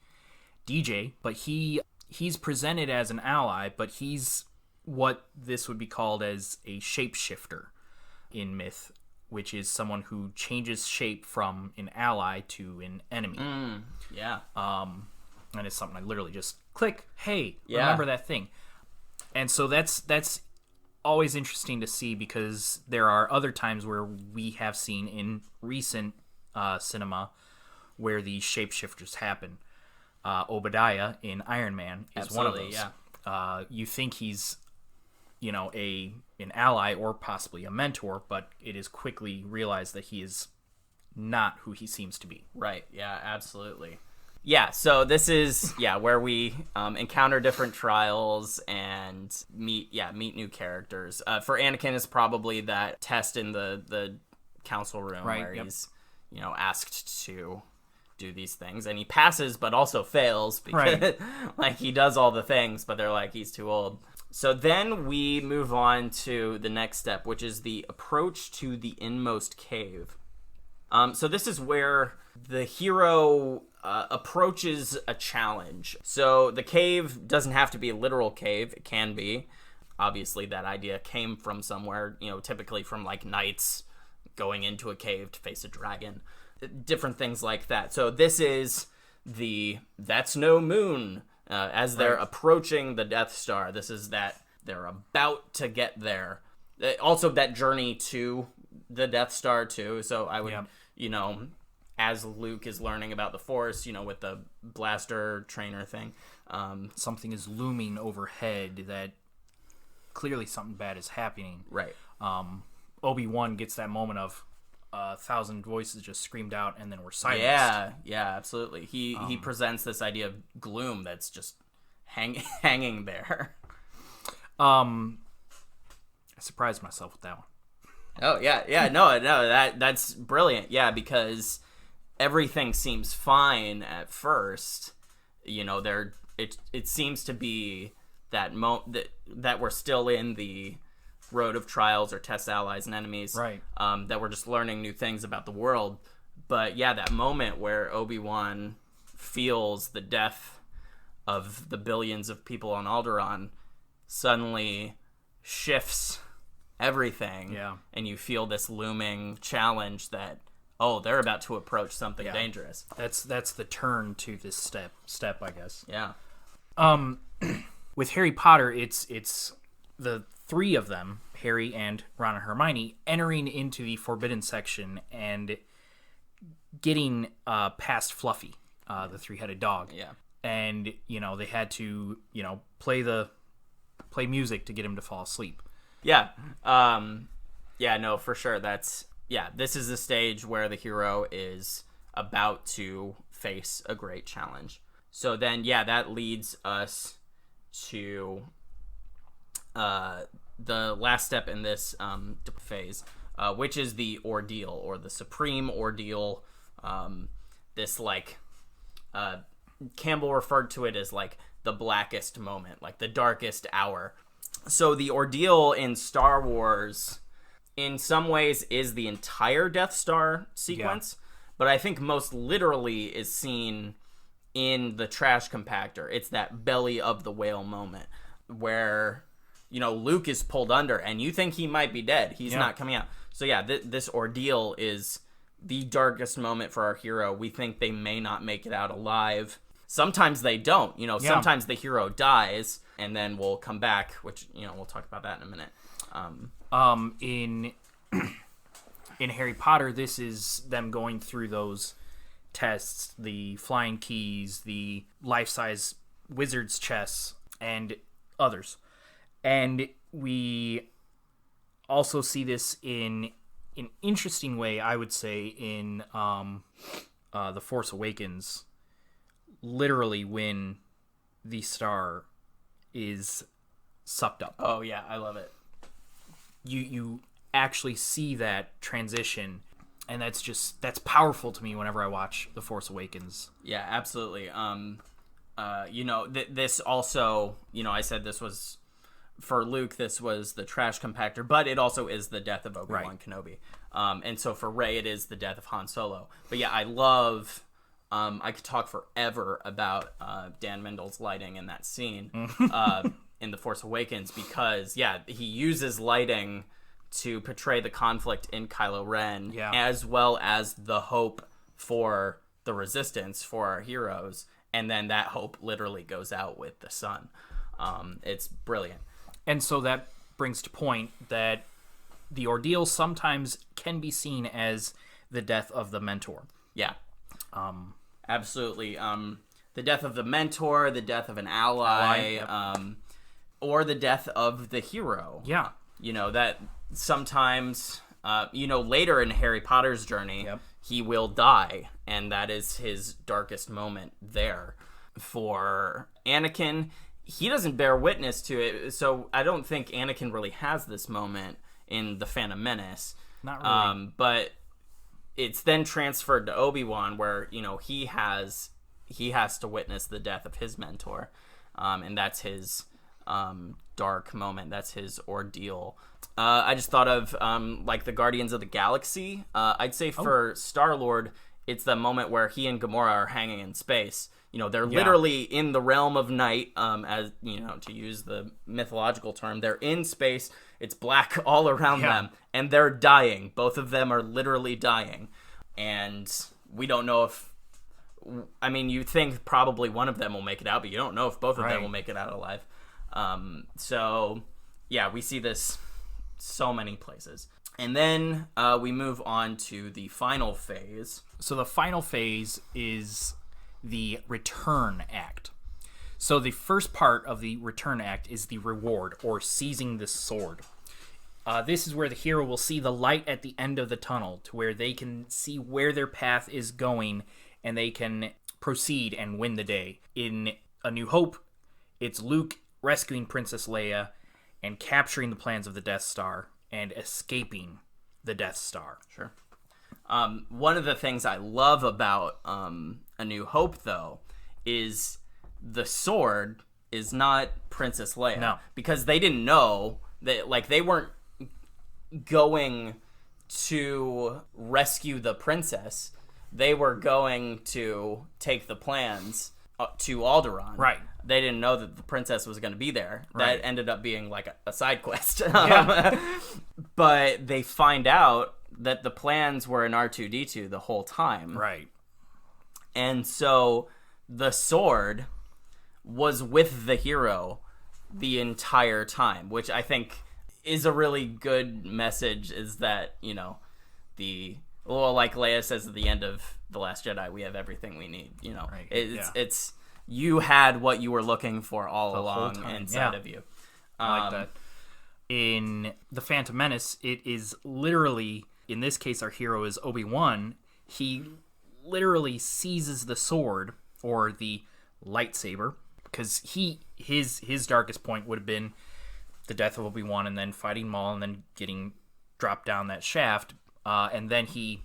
DJ, but he's presented as an ally, but he's what this would be called as a shapeshifter in myth, which is someone who changes shape from an ally to an enemy. And it's something I literally just click, hey, remember that thing. And so that's always interesting to see, because there are other times where we have seen in recent cinema where these shapeshifters happen. Obadiah in Iron Man is one of those. You think he's an ally or possibly a mentor, but it is quickly realized that he is not who he seems to be. Right, yeah, absolutely. Yeah, so this is where we encounter different trials and meet new characters. For Anakin, it's probably that test in the council room where he's asked to do these things, and he passes but also fails because like he does all the things, but they're like, he's too old. So then we move on to the next step, which is the approach to the inmost cave. So this is where the hero approaches a challenge. So the cave doesn't have to be a literal cave. It can be. Obviously, that idea came from somewhere, typically from like knights going into a cave to face a dragon. Different things like that. So this is that's no moon as they're approaching the Death Star. This is that they're about to get there. Also that journey to the Death Star too. So I would, as Luke is learning about the Force, with the blaster trainer thing, something is looming overhead that clearly something bad is happening. Right. Obi-Wan gets that moment of 1,000 voices just screamed out and then were silenced. Yeah, absolutely. He presents this idea of gloom that's just hanging there. I surprised myself with that one. Oh yeah, no, that's brilliant. Yeah, because everything seems fine at first. It seems to be that that we're still in the road of trials or test allies and enemies, right? That we're just learning new things about the world. But yeah, that moment where Obi-Wan feels the death of the billions of people on Alderaan suddenly shifts everything. Yeah. And you feel this looming challenge that, they're about to approach something dangerous. That's the turn to this step, I guess. Yeah. With Harry Potter, it's the three of them, Harry and Ron and Hermione, entering into the Forbidden section and getting past Fluffy, the three-headed dog. Yeah. And, they had to, play music to get him to fall asleep. Yeah. No, for sure. This is the stage where the hero is about to face a great challenge. So then, that leads us to the last step in this phase, which is the ordeal, or the supreme ordeal. This, Campbell referred to it as, the blackest moment, the darkest hour. So the ordeal in Star Wars, in some ways, is the entire Death Star sequence, but I think most literally is seen in the trash compactor. It's that belly of the whale moment where, Luke is pulled under and you think he might be dead. He's not coming out. So this ordeal is the darkest moment for our hero. We think they may not make it out alive. Sometimes they don't. Sometimes the hero dies and then we'll come back, which, we'll talk about that in a minute. In Harry Potter, this is them going through those tests, the flying keys, the life-size wizard's chess, and others. And we also see this in an interesting way, I would say, in The Force Awakens, literally when the star is sucked up. Oh, yeah, I love it. You actually see that transition, and that's powerful to me whenever I watch The Force Awakens. Yeah, absolutely. This also, I said this was, for Luke, this was the trash compactor, but it also is the death of Obi-Wan Kenobi. And so for Rey, it is the death of Han Solo. But yeah, I love, I could talk forever about Dan Mendel's lighting in that scene in The Force Awakens, because, he uses lighting to portray the conflict in Kylo Ren, as well as the hope for the Resistance, for our heroes, and then that hope literally goes out with the sun. It's brilliant. And so that brings to point that the ordeal sometimes can be seen as the death of the mentor. Yeah. Absolutely. The death of the mentor, the death of an ally, or the death of the hero. Yeah. That sometimes, later in Harry Potter's journey, he will die, and that is his darkest moment there. For Anakin, he doesn't bear witness to it, so I don't think Anakin really has this moment in The Phantom Menace. Not really. But it's then transferred to Obi-Wan, where he has to witness the death of his mentor, and that's his dark moment. That's his ordeal. I just thought of like the Guardians of the Galaxy. I'd say for Star-Lord, it's the moment where he and Gamora are hanging in space. They're literally in the realm of night, as to use the mythological term. They're in space. It's black all around them, and they're dying. Both of them are literally dying, and we don't know if. I mean, you think probably one of them will make it out, but you don't know if both of them will make it out alive. So yeah, we see this so many places. And then we move on to the final phase. So the final phase is the return act. So the first part of the return act is the reward, or seizing the sword. This is where the hero will see the light at the end of the tunnel, to where they can see where their path is going, and they can proceed and win the day. In A New Hope, it's Luke rescuing Princess Leia and capturing the plans of the Death Star and escaping the Death Star. Sure. One of the things I love about A New Hope, though, is the sword is not Princess Leia. No. Because they didn't know that, like, they weren't going to rescue the princess. They were going to take the plans to Alderaan. Right. They didn't know that the princess was going to be there. Right. That ended up being like a side quest. Yeah. But they find out that the plans were in R2-D2 the whole time. Right. And so the sword was with the hero the entire time, which I think is a really good message, is that, like Leia says at the end of The Last Jedi, we have everything we need. Right. It's you had what you were looking for all The whole along time. inside of you. I like that. In The Phantom Menace, it is literally, in this case, our hero is Obi-Wan. He literally seizes the sword, or the lightsaber, because his darkest point would have been the death of Obi-Wan, and then fighting Maul, and then getting dropped down that shaft, and then he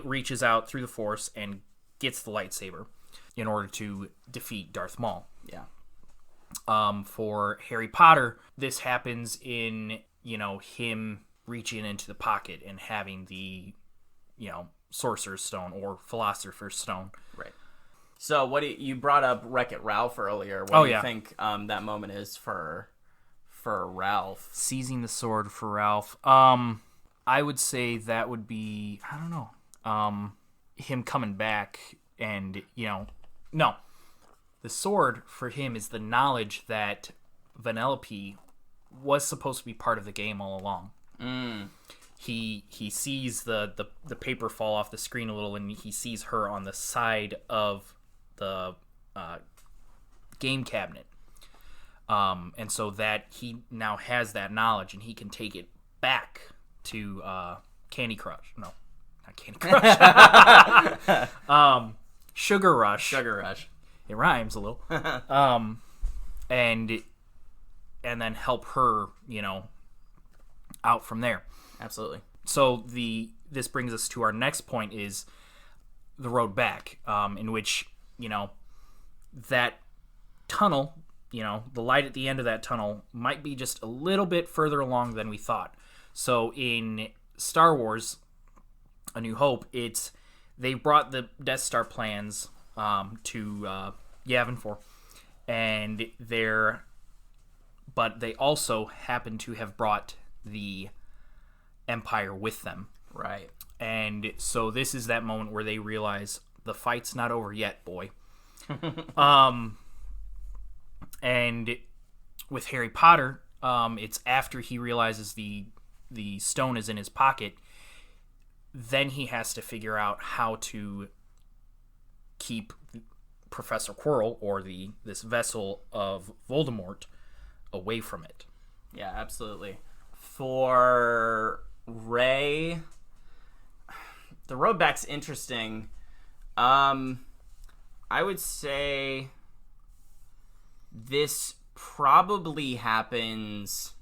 reaches out through the Force and gets the lightsaber in order to defeat Darth Maul. Yeah. For Harry Potter, this happens in, him reaching into the pocket and having the, Sorcerer's Stone or Philosopher's Stone. Right. So you brought up Wreck-It Ralph earlier. What do you think that moment is for Ralph? Seizing the sword for Ralph. I would say that would be, I don't know, him coming back and, no. The sword for him is the knowledge that Vanellope was supposed to be part of the game all along. He sees the paper fall off the screen a little, and he sees her on the side of the game cabinet. And so that he now has that knowledge, and he can take it back to Candy Crush. No, not Candy Crush. Sugar Rush. Sugar Rush. It rhymes a little. And then help her, out from there. Absolutely. So this brings us to our next point, is the road back, in which, that tunnel, the light at the end of that tunnel might be just a little bit further along than we thought. So in Star Wars, A New Hope, they brought the Death Star plans to Yavin 4, and but they also happen to have brought the Empire with them. Right. And so this is that moment where they realize the fight's not over yet, boy. And with Harry Potter, it's after he realizes the stone is in his pocket, then he has to figure out how to keep Professor Quirrell, or this vessel of Voldemort, away from it. Yeah, absolutely. For Rey, the road back's interesting. I would say this probably happens.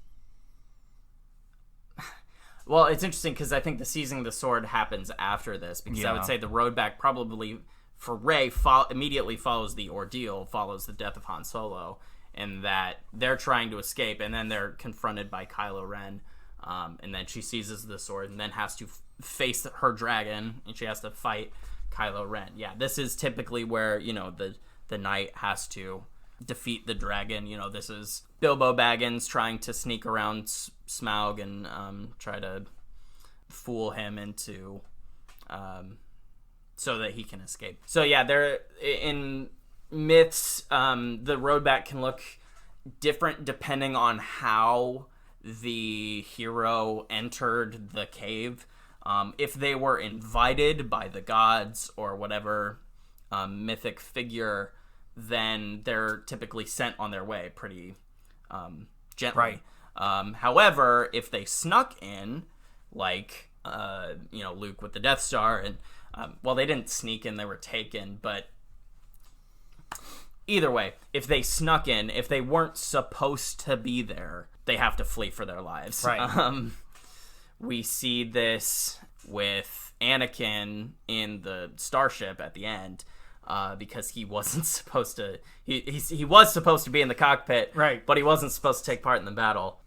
Well, it's interesting because I think the seizing the sword happens after this, because I would say the road back probably for Rey immediately follows the ordeal, follows the death of Han Solo, and that they're trying to escape, and then they're confronted by Kylo Ren, and then she seizes the sword and then has to face her dragon, and she has to fight Kylo Ren. Yeah, this is typically where, the knight has to defeat the dragon. This is Bilbo Baggins trying to sneak around Smaug and try to fool him into so that he can escape. So yeah, there in myths, the road back can look different depending on how the hero entered the cave. If they were invited by the gods or whatever mythic figure, then they're typically sent on their way pretty gently. Right. However, if they snuck in, like Luke with the Death Star, and they didn't sneak in, they were taken, but either way, if they snuck in, if they weren't supposed to be there, they have to flee for their lives. Right. We see this with Anakin in the starship at the end, because he wasn't supposed to. He was supposed to be in the cockpit, right? But he wasn't supposed to take part in the battle.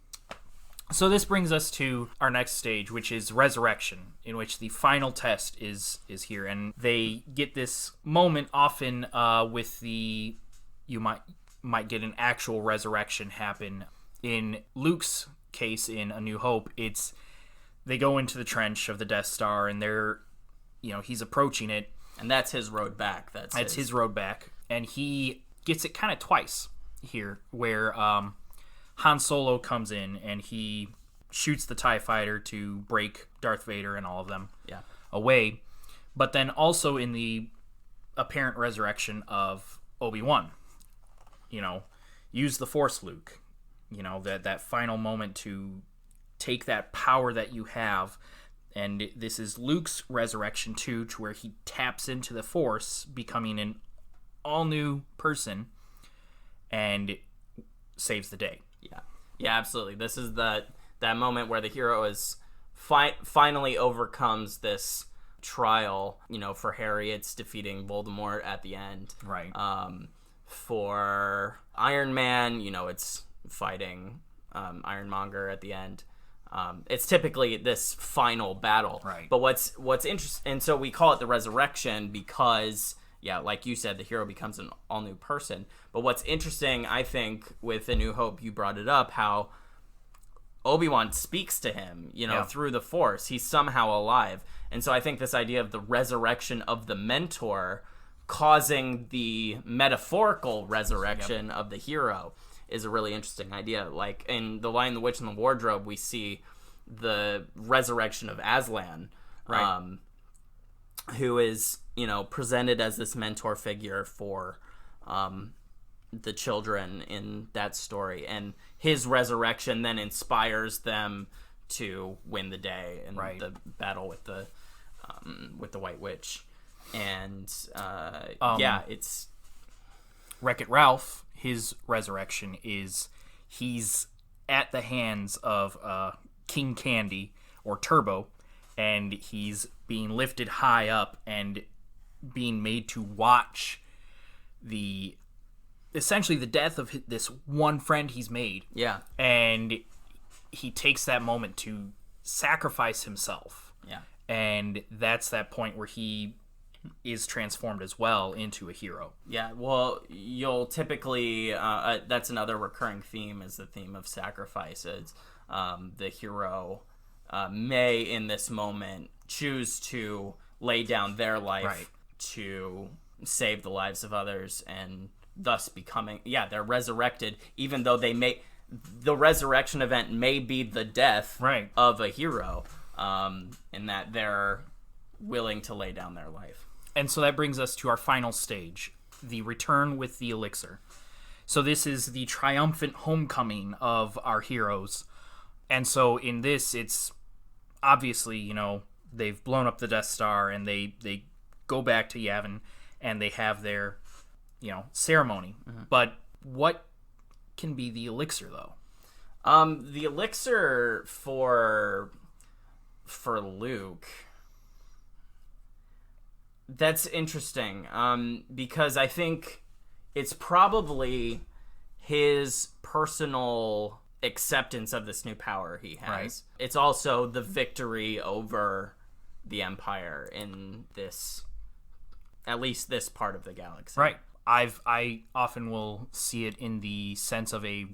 So this brings us to our next stage, which is resurrection, in which the final test is here, and they get this moment often with the you might get an actual resurrection happen. In Luke's case, in A New Hope, it's they go into the trench of the Death Star, and they're he's approaching it, and that's his road back. That's his road back, and he gets it kind of twice here, where Han Solo comes in and he shoots the TIE fighter to break Darth Vader and all of them away. But then also in the apparent resurrection of Obi-Wan, use the Force, Luke. That final moment to take that power that you have. And this is Luke's resurrection too, to where he taps into the Force, becoming an all-new person, and saves the day. Yeah, absolutely. This is that moment where the hero is finally overcomes this trial. For Harry, it's defeating Voldemort at the end. Right. For Iron Man, it's fighting Ironmonger at the end. It's typically this final battle. Right. But what's interesting, and so we call it the resurrection because, like you said, the hero becomes an all-new person. But what's interesting, I think, with A New Hope, you brought it up, how Obi-Wan speaks to him, through the Force. He's somehow alive. And so I think this idea of the resurrection of the mentor causing the metaphorical resurrection of the hero is a really interesting idea. Like in The Lion, the Witch, and the Wardrobe, we see the resurrection of Aslan, right. Who is, presented as this mentor figure for the children in that story. And his resurrection then inspires them to win the day in the battle with the White Witch. And it's Wreck-It Ralph. His resurrection is he's at the hands of King Candy, or Turbo, and he's being lifted high up and being made to watch essentially the death of this one friend he's made. Yeah. And he takes that moment to sacrifice himself. Yeah. And that's that point where he is transformed as well into a hero. Yeah, well, you'll typically that's another recurring theme, is the theme of sacrifices. The hero may in this moment choose to lay down their life to save the lives of others, and thus becoming they're resurrected, even though the resurrection event may be the death of a hero, in that they're willing to lay down their life. And so that brings us to our final stage, the return with the elixir. So this is the triumphant homecoming of our heroes. And so in this, it's obviously, they've blown up the Death Star, and they go back to Yavin, and they have their, ceremony. Mm-hmm. But what can be the elixir, though? The elixir for for Luke, that's interesting, because I think it's probably his personal acceptance of this new power he has. Right. It's also the victory over the Empire in this, at least this part of the galaxy. Right. I often will see it in the sense of a,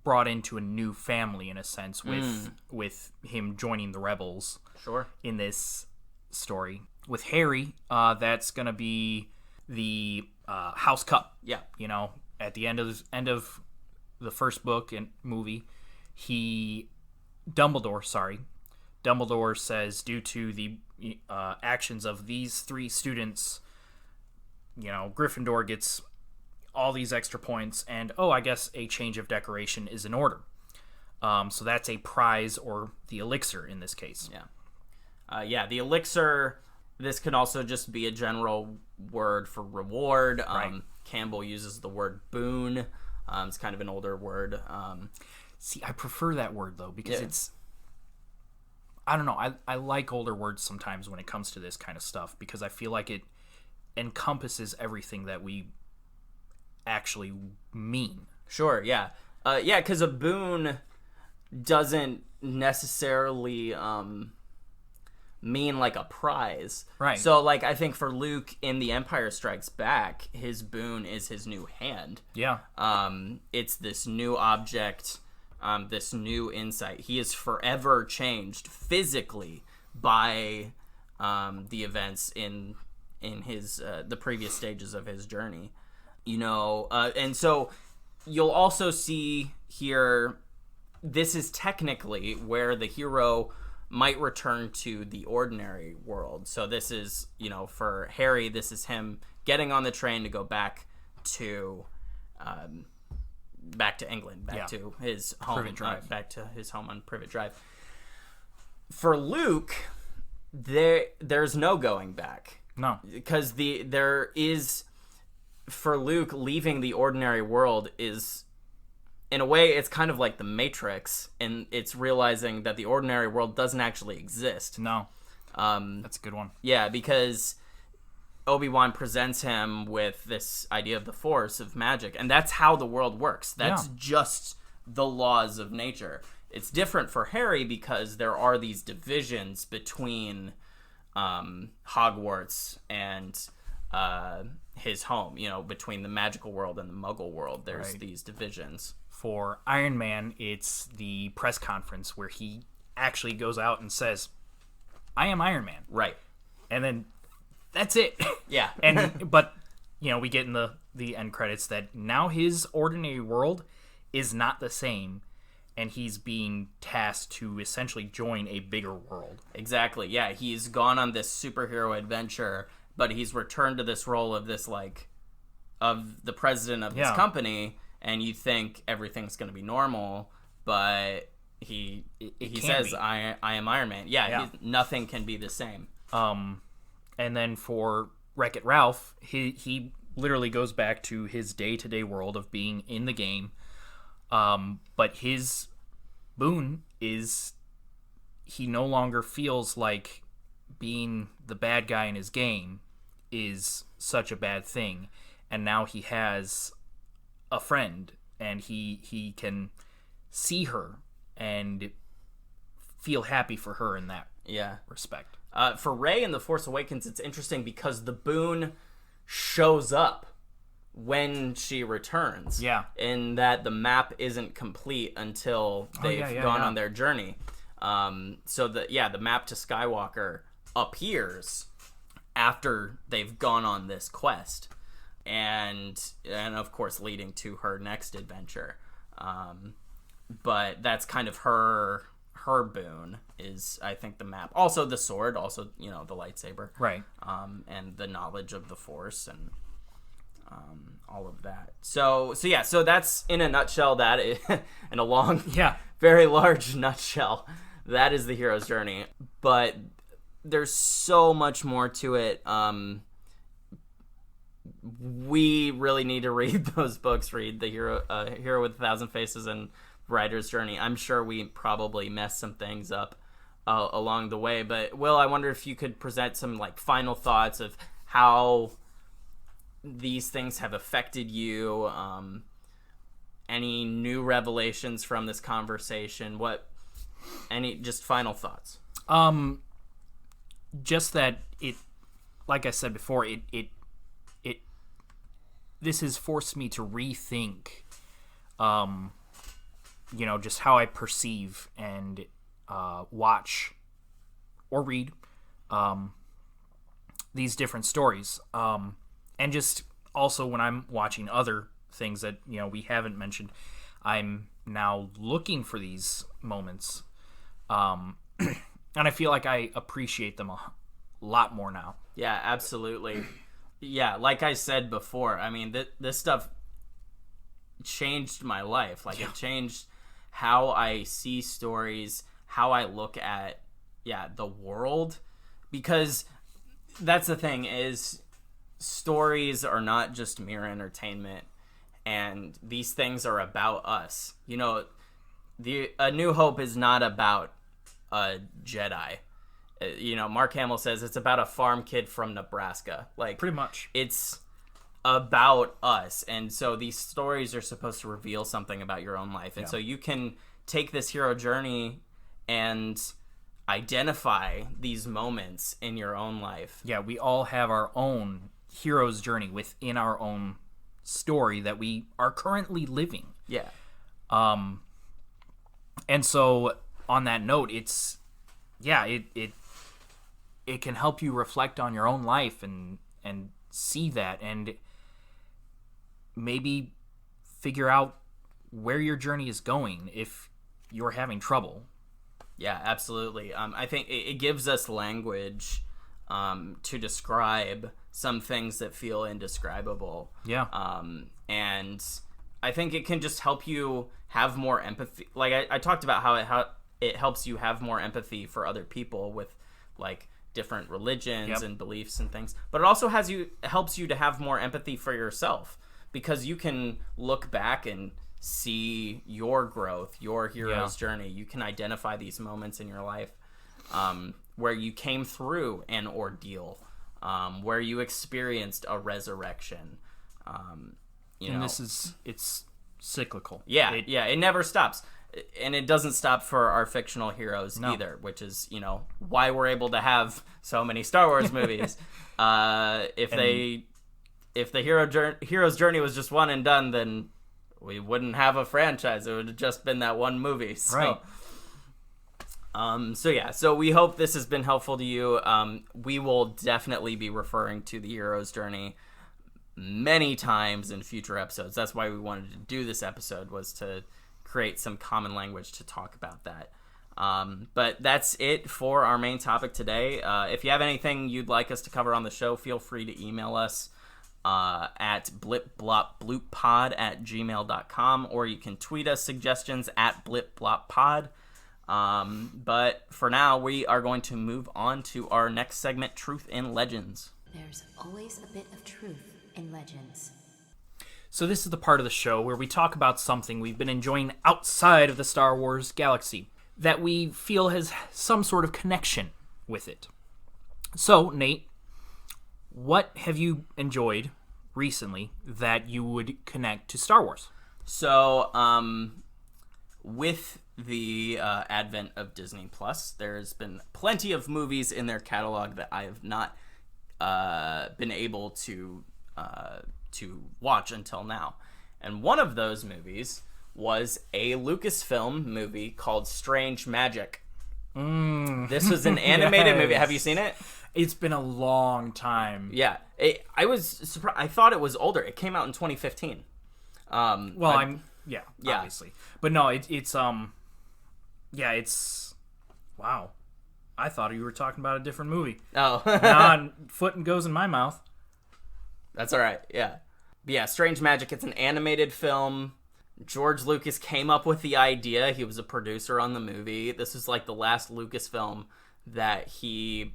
brought into a new family in a sense with him joining the rebels. Sure. In this story with Harry, that's gonna be the House Cup. Yeah. At the end of the first book and movie, Dumbledore says, due to the actions of these 3 students, Gryffindor gets all these extra points, and I guess a change of decoration is in order. So that's a prize, or the elixir in this case. Yeah. The elixir, this could also just be a general word for reward. Right. Campbell uses the word boon. It's kind of an older word. See, I prefer that word, though, because it's... I don't know. I like older words sometimes when it comes to this kind of stuff, because I feel like it encompasses everything that we actually mean. Sure, yeah. Because a boon doesn't necessarily mean like a prize. Right. So, like, I think for Luke in The Empire Strikes Back, his boon is his new hand. Yeah. It's this new object, this new insight. He is forever changed physically by the events in his the previous stages of his journey. And so you'll also see here, this is technically where the hero might return to the ordinary world. So this is, for Harry, this is him getting on the train to go back to England, to his home, Privet Drive. back to his home on Privet Drive. For Luke, there's no going back. No, because for Luke, leaving the ordinary world is, in a way, it's kind of like the Matrix, and it's realizing that the ordinary world doesn't actually exist. No. That's a good one. Yeah, because Obi-Wan presents him with this idea of the Force, of magic, and that's how the world works. That's just the laws of nature. It's different for Harry because there are these divisions between Hogwarts and his home, between the magical world and the Muggle world. There's these divisions. For Iron Man, it's the press conference where he actually goes out and says, "I am Iron Man." Right. And then that's it. Yeah. But we get in the end credits that now his ordinary world is not the same, and he's being tasked to essentially join a bigger world. Exactly. Yeah, he's gone on this superhero adventure, but he's returned to this role of this, of the president of this company, and you think everything's going to be normal, but he says, I am Iron Man. Yeah. Nothing can be the same. And then for Wreck-It Ralph, he literally goes back to his day-to-day world of being in the game, but his boon is he no longer feels like being the bad guy in his game is such a bad thing, and now he has a friend, and he can see her and feel happy for her in that respect. For Rey in The Force Awakens, it's interesting because the boon shows up when she returns. Yeah. In that the map isn't complete until they've gone on their journey. So the map to Skywalker appears after they've gone on this quest. And of course leading to her next adventure. But that's kind of her boon is, I think, the map. Also the sword, also, the lightsaber. Right. And the knowledge of the Force and all of that. So that's in a nutshell that is, in a long, very large nutshell, that is the hero's journey. But there's so much more to it. We really need to read those books. Read the Hero with a Thousand Faces and writer's journey. I'm sure we probably messed some things up along the way. But, Will, I wonder if you could present some, like, final thoughts of how these things have affected you, any new revelations from this conversation, just final thoughts. Just that it, like I said before, this has forced me to rethink, just how I perceive and watch or read these different stories. And just also when I'm watching other things that, we haven't mentioned, I'm now looking for these moments. And I feel like I appreciate them a lot more now. Yeah, absolutely. Yeah, like I said before, I mean, this stuff changed my life. Like, it changed how I see stories, how I look at, the world. Because that's the thing, is stories are not just mere entertainment. And these things are about us. A New Hope is not about a Jedi. Mark Hamill says it's about a farm kid from Nebraska. Like, pretty much. It's about us. And so these stories are supposed to reveal something about your own life. And so you can take this hero journey and identify these moments in your own life. Yeah, we all have our own hero's journey within our own story that we are currently living. Yeah. And so on that note, it's it can help you reflect on your own life and see that and maybe figure out where your journey is going if you're having trouble. Yeah, absolutely. I think it gives us language to describe some things that feel indescribable. Yeah. And I think it can just help you have more empathy. Like I talked about how it helps you have more empathy for other people with, like, different religions and beliefs and things. But it also helps you to have more empathy for yourself, because you can look back and see your growth, your hero's journey. You can identify these moments in your life where you came through an ordeal, where you experienced a resurrection. It's cyclical. Yeah, it never stops. And it doesn't stop for our fictional heroes either, which is, why we're able to have so many Star Wars movies. If the hero's journey was just one and done, then we wouldn't have a franchise. It would have just been that one movie. So, right. So we hope this has been helpful to you. We will definitely be referring to the hero's journey many times in future episodes. That's why we wanted to do this episode, was to create some common language to talk about that. But that's it for our main topic today. If you have anything you'd like us to cover on the show, feel free to email us at blipblopbloopod@gmail.com, or you can tweet us suggestions at blipbloppod. But for now, we are going to move on to our next segment, Truth in Legends. There's always a bit of truth in legends. So this is the part of the show where we talk about something we've been enjoying outside of the Star Wars galaxy that we feel has some sort of connection with it. So, Nate, what have you enjoyed recently that you would connect to Star Wars? So, with the advent of Disney Plus, there's been plenty of movies in their catalog that I have not been able to watch until now. And one of those movies was a Lucasfilm movie called Strange Magic. This was an animated movie. Have you seen it? It's been a long time. Yeah. I was surprised. I thought it was older. It came out in 2015. Obviously. But no, it's wow. I thought you were talking about a different movie. Oh. Now foot goes in my mouth. That's all right. Yeah. But yeah, Strange Magic. It's an animated film. George Lucas came up with the idea. He was a producer on the movie. This is like the last Lucasfilm that he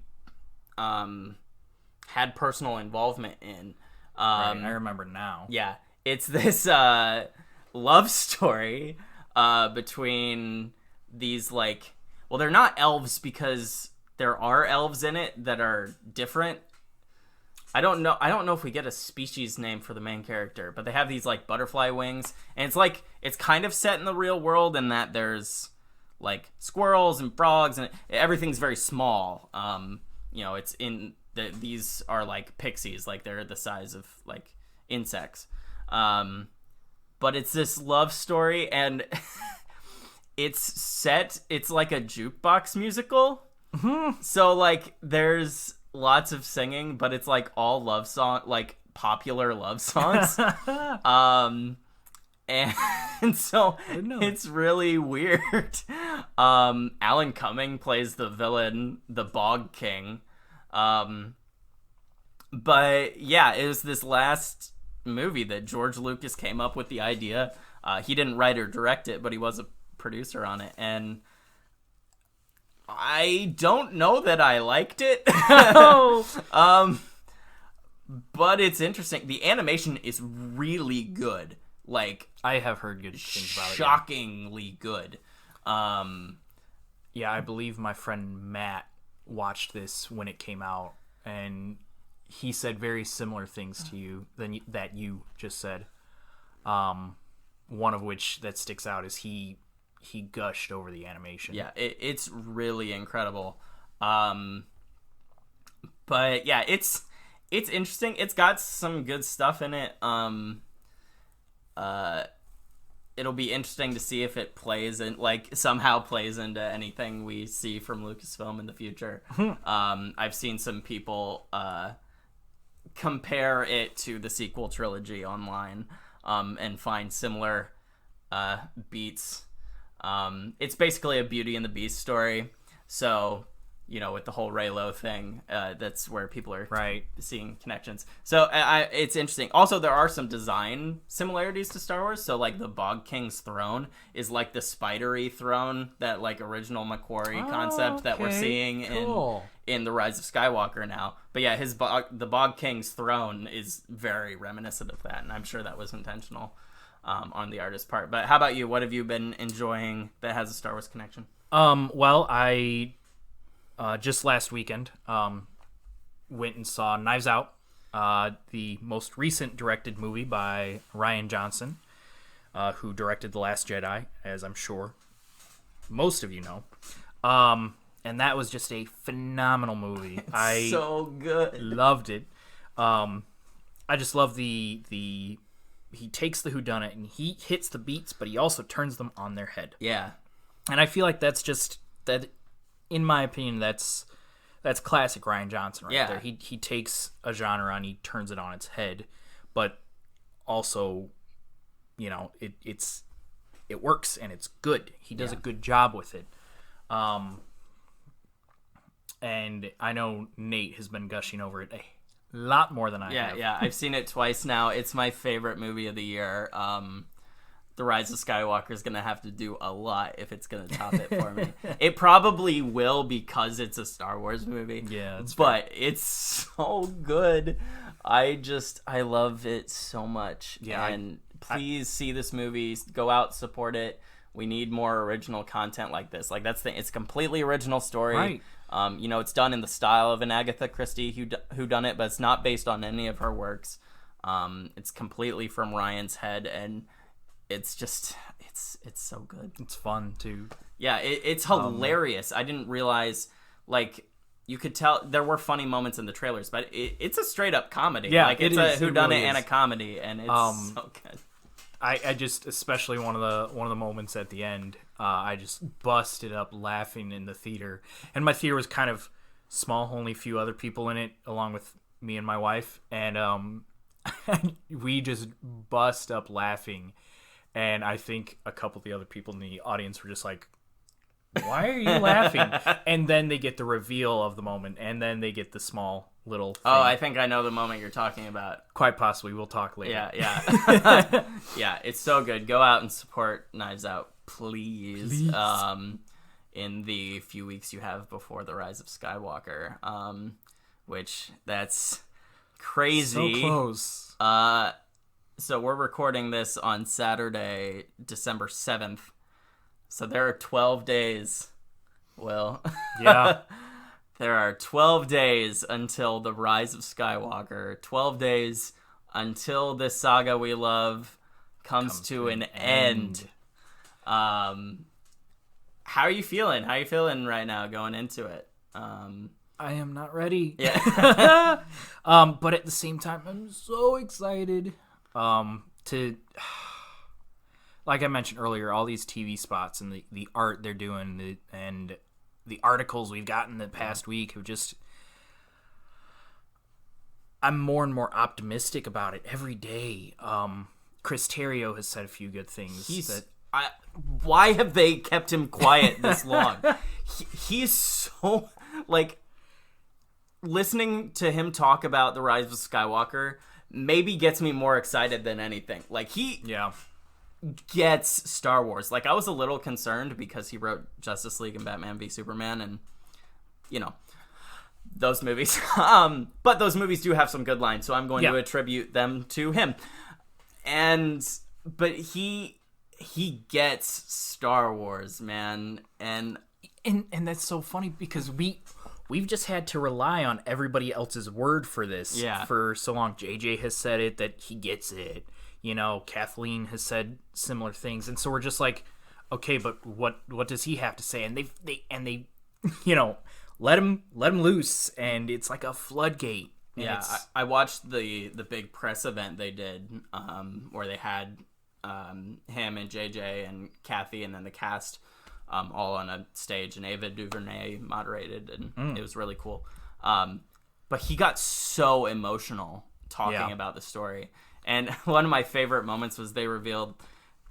had personal involvement in. Right, I remember now. Yeah. It's this love story between these like, well, they're not elves because there are elves in it that are different. I don't know if we get a species name for the main character, but they have these like butterfly wings, and it's kind of set in the real world in that there's like squirrels and frogs and everything's very small. It's in these are like pixies, like they're the size of like insects. But it's this love story, and it's like a jukebox musical. Mm-hmm. So like there's lots of singing, but it's like all love song, like popular love songs. And so it's really weird. Alan Cumming plays the villain, the Bog King. But yeah, it was this last movie that George Lucas came up with the idea. He didn't write or direct it, but he was a producer on it, and I don't know that I liked it. But it's interesting. The animation is really good. Like, I have heard good things about it. Shockingly good. Yeah, I believe my friend Matt watched this when it came out, and he said very similar things to you that you just said. One of which that sticks out is he gushed over the animation. Yeah, it's really incredible. But yeah, it's interesting. It's got some good stuff in it. It'll be interesting to see if it somehow plays into anything we see from Lucasfilm in the future. I've seen some people compare it to the sequel trilogy online, and find similar beats. It's basically a Beauty and the Beast story. So, with the whole Reylo thing, that's where people are seeing connections. So it's interesting. Also, there are some design similarities to Star Wars. So, like, the Bog King's throne is like the spidery throne, that like original Macquarie concept that we're seeing in The Rise of Skywalker now. But yeah, the Bog King's throne is very reminiscent of that, and I'm sure that was intentional on the artist's part. But how about you? What have you been enjoying that has a Star Wars connection? Well, I just last weekend went and saw Knives Out, the most recent directed movie by Rian Johnson, who directed The Last Jedi, as I'm sure most of you know. And that was just a phenomenal movie. I so good. Loved it. I just love the he takes the whodunit and he hits the beats, but he also turns them on their head. Yeah. And I feel like that's just that. In my opinion, that's classic Rian Johnson right there. He takes a genre and he turns it on its head, but also, it works and it's good. He does a good job with it. And I know Nate has been gushing over it a lot more than I have. Yeah, I've seen it twice now. It's my favorite movie of the year. The Rise of Skywalker is going to have to do a lot if it's going to top it for me. It probably will because it's a Star Wars movie. Yeah, but it's so good. I love it so much. Yeah, and please see this movie. Go out, support it. We need more original content like this. Like it's a completely original story. Right. It's done in the style of an Agatha Christie who done it, but it's not based on any of her works. It's completely from Ryan's head, and it's just it's so good. It's fun too. Yeah, it's hilarious. I didn't realize, like, you could tell there were funny moments in the trailers, but it's a straight up comedy. Yeah, like it's a whodunit really and a comedy, and it's so good. I just, especially one of the moments at the end, I just busted up laughing in the theater, and my theater was kind of small, only a few other people in it, along with me and my wife, and we just bust up laughing. And I think a couple of the other people in the audience were just like, why are you laughing? And then they get the reveal of the moment, and then they get the small little thing. Oh, I think I know the moment you're talking about. Quite possibly. We'll talk later. Yeah. Yeah, it's so good. Go out and support Knives Out, please. In the few weeks you have before The Rise of Skywalker, which that's crazy. So close. So we're recording this on Saturday, December 7th. So there are 12 days, Will. Yeah. There are 12 days until the Rise of Skywalker. 12 days until this saga we love comes to an end. How are you feeling? How are you feeling right now going into it? I am not ready. Yeah. But at the same time, I'm so excited to, like I mentioned earlier, all these TV spots and the art they're doing and the articles we've gotten the past week have just... I'm more and more optimistic about it every day. Chris Terrio has said a few good things. Why have they kept him quiet this long? He's so, like, listening to him talk about the Rise of Skywalker maybe gets me more excited than anything. Like, he gets Star Wars. Like, I was a little concerned because he wrote Justice League and Batman v Superman and, you know, those movies. But those movies do have some good lines, so I'm going to attribute them to him. But he gets Star Wars, man. And that's so funny because we've just had to rely on everybody else's word for this for so long. JJ has said it, that he gets it. You know, Kathleen has said similar things, and so we're just like, okay, but what does he have to say? And they you know, let him loose, and it's like a floodgate. Yeah, I watched the big press event they did, where they had him and JJ and Kathy and then the cast all on a stage, and Ava DuVernay moderated, and it was really cool. But he got so emotional talking about the story. And one of my favorite moments was they revealed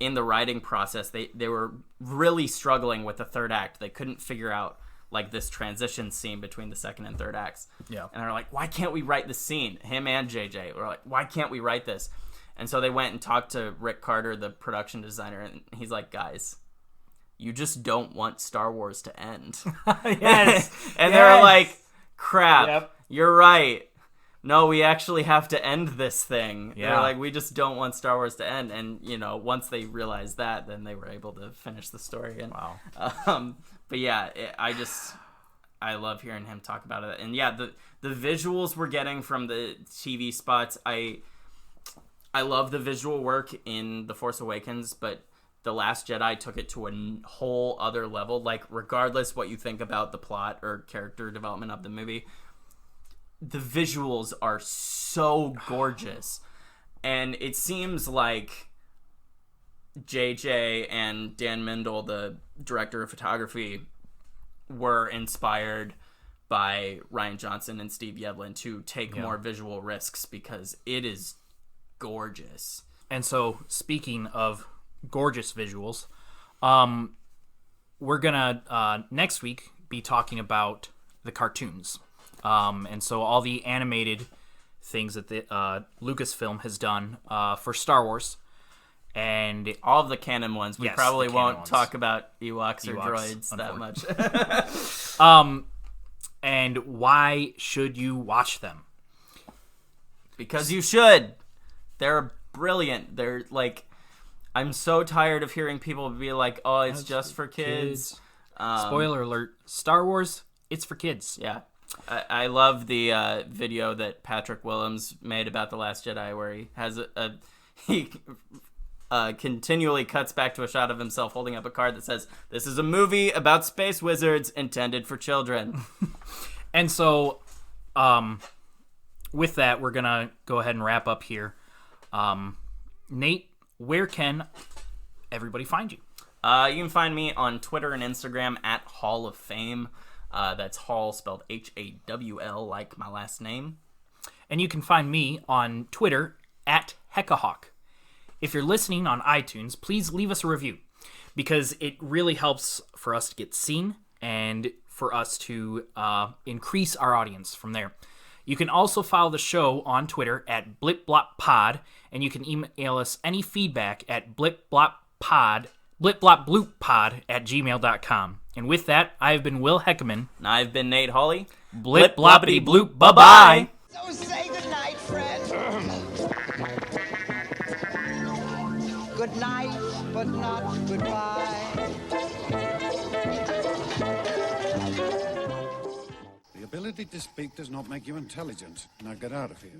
in the writing process, they were really struggling with the third act. They couldn't figure out, like, this transition scene between the second and third acts. Yeah. And they're like, why can't we write this scene? Him and JJ were like, why can't we write this? And so they went and talked to Rick Carter, the production designer, and he's like, guys, you just don't want Star Wars to end. Yes. And they're like, crap, you're right. No, we actually have to end this thing. Yeah. They're like, we just don't want Star Wars to end. And, you know, once they realized that, then they were able to finish the story. And, wow. But yeah, I love hearing him talk about it. And yeah, the visuals we're getting from the TV spots, I love the visual work in The Force Awakens, but The Last Jedi took it to a whole other level. Like, regardless what you think about the plot or character development of the movie, the visuals are so gorgeous. And it seems like JJ and Dan Mindel, the director of photography, were inspired by Rian Johnson and Steve Yedlin to take more visual risks, because it is gorgeous. And so, speaking of gorgeous visuals, we're gonna next week be talking about the cartoons, and so all the animated things that the Lucasfilm has done for Star Wars, and all of the canon ones. We probably won't talk about Ewoks or droids that much. And why should you watch them? Because you should. They're brilliant. They're like, I'm so tired of hearing people be like, oh, it's just for kids. Spoiler alert, Star Wars, it's for kids. Yeah. I love the video that Patrick Willems made about The Last Jedi, where he has he continually cuts back to a shot of himself holding up a card that says, "This is a movie about space wizards intended for children." And so, with that, we're gonna go ahead and wrap up here. Nate, where can everybody find you? You can find me on Twitter and Instagram at Hall of Fame. That's Hall spelled Hawl, like my last name. And you can find me on Twitter at Heckahawk. If you're listening on iTunes, please leave us a review, because it really helps for us to get seen and for us to increase our audience from there. You can also follow the show on Twitter at BlipBlopPod, and you can email us any feedback at blipblopbloop.pod at gmail.com. And with that, I've been Will Heckerman. And I've been Nate Hawley. Blip bloppity bloop, bye-bye. So say goodnight, friend. Good night, but not goodbye. ability to speak does not make you intelligent. Now get out of here.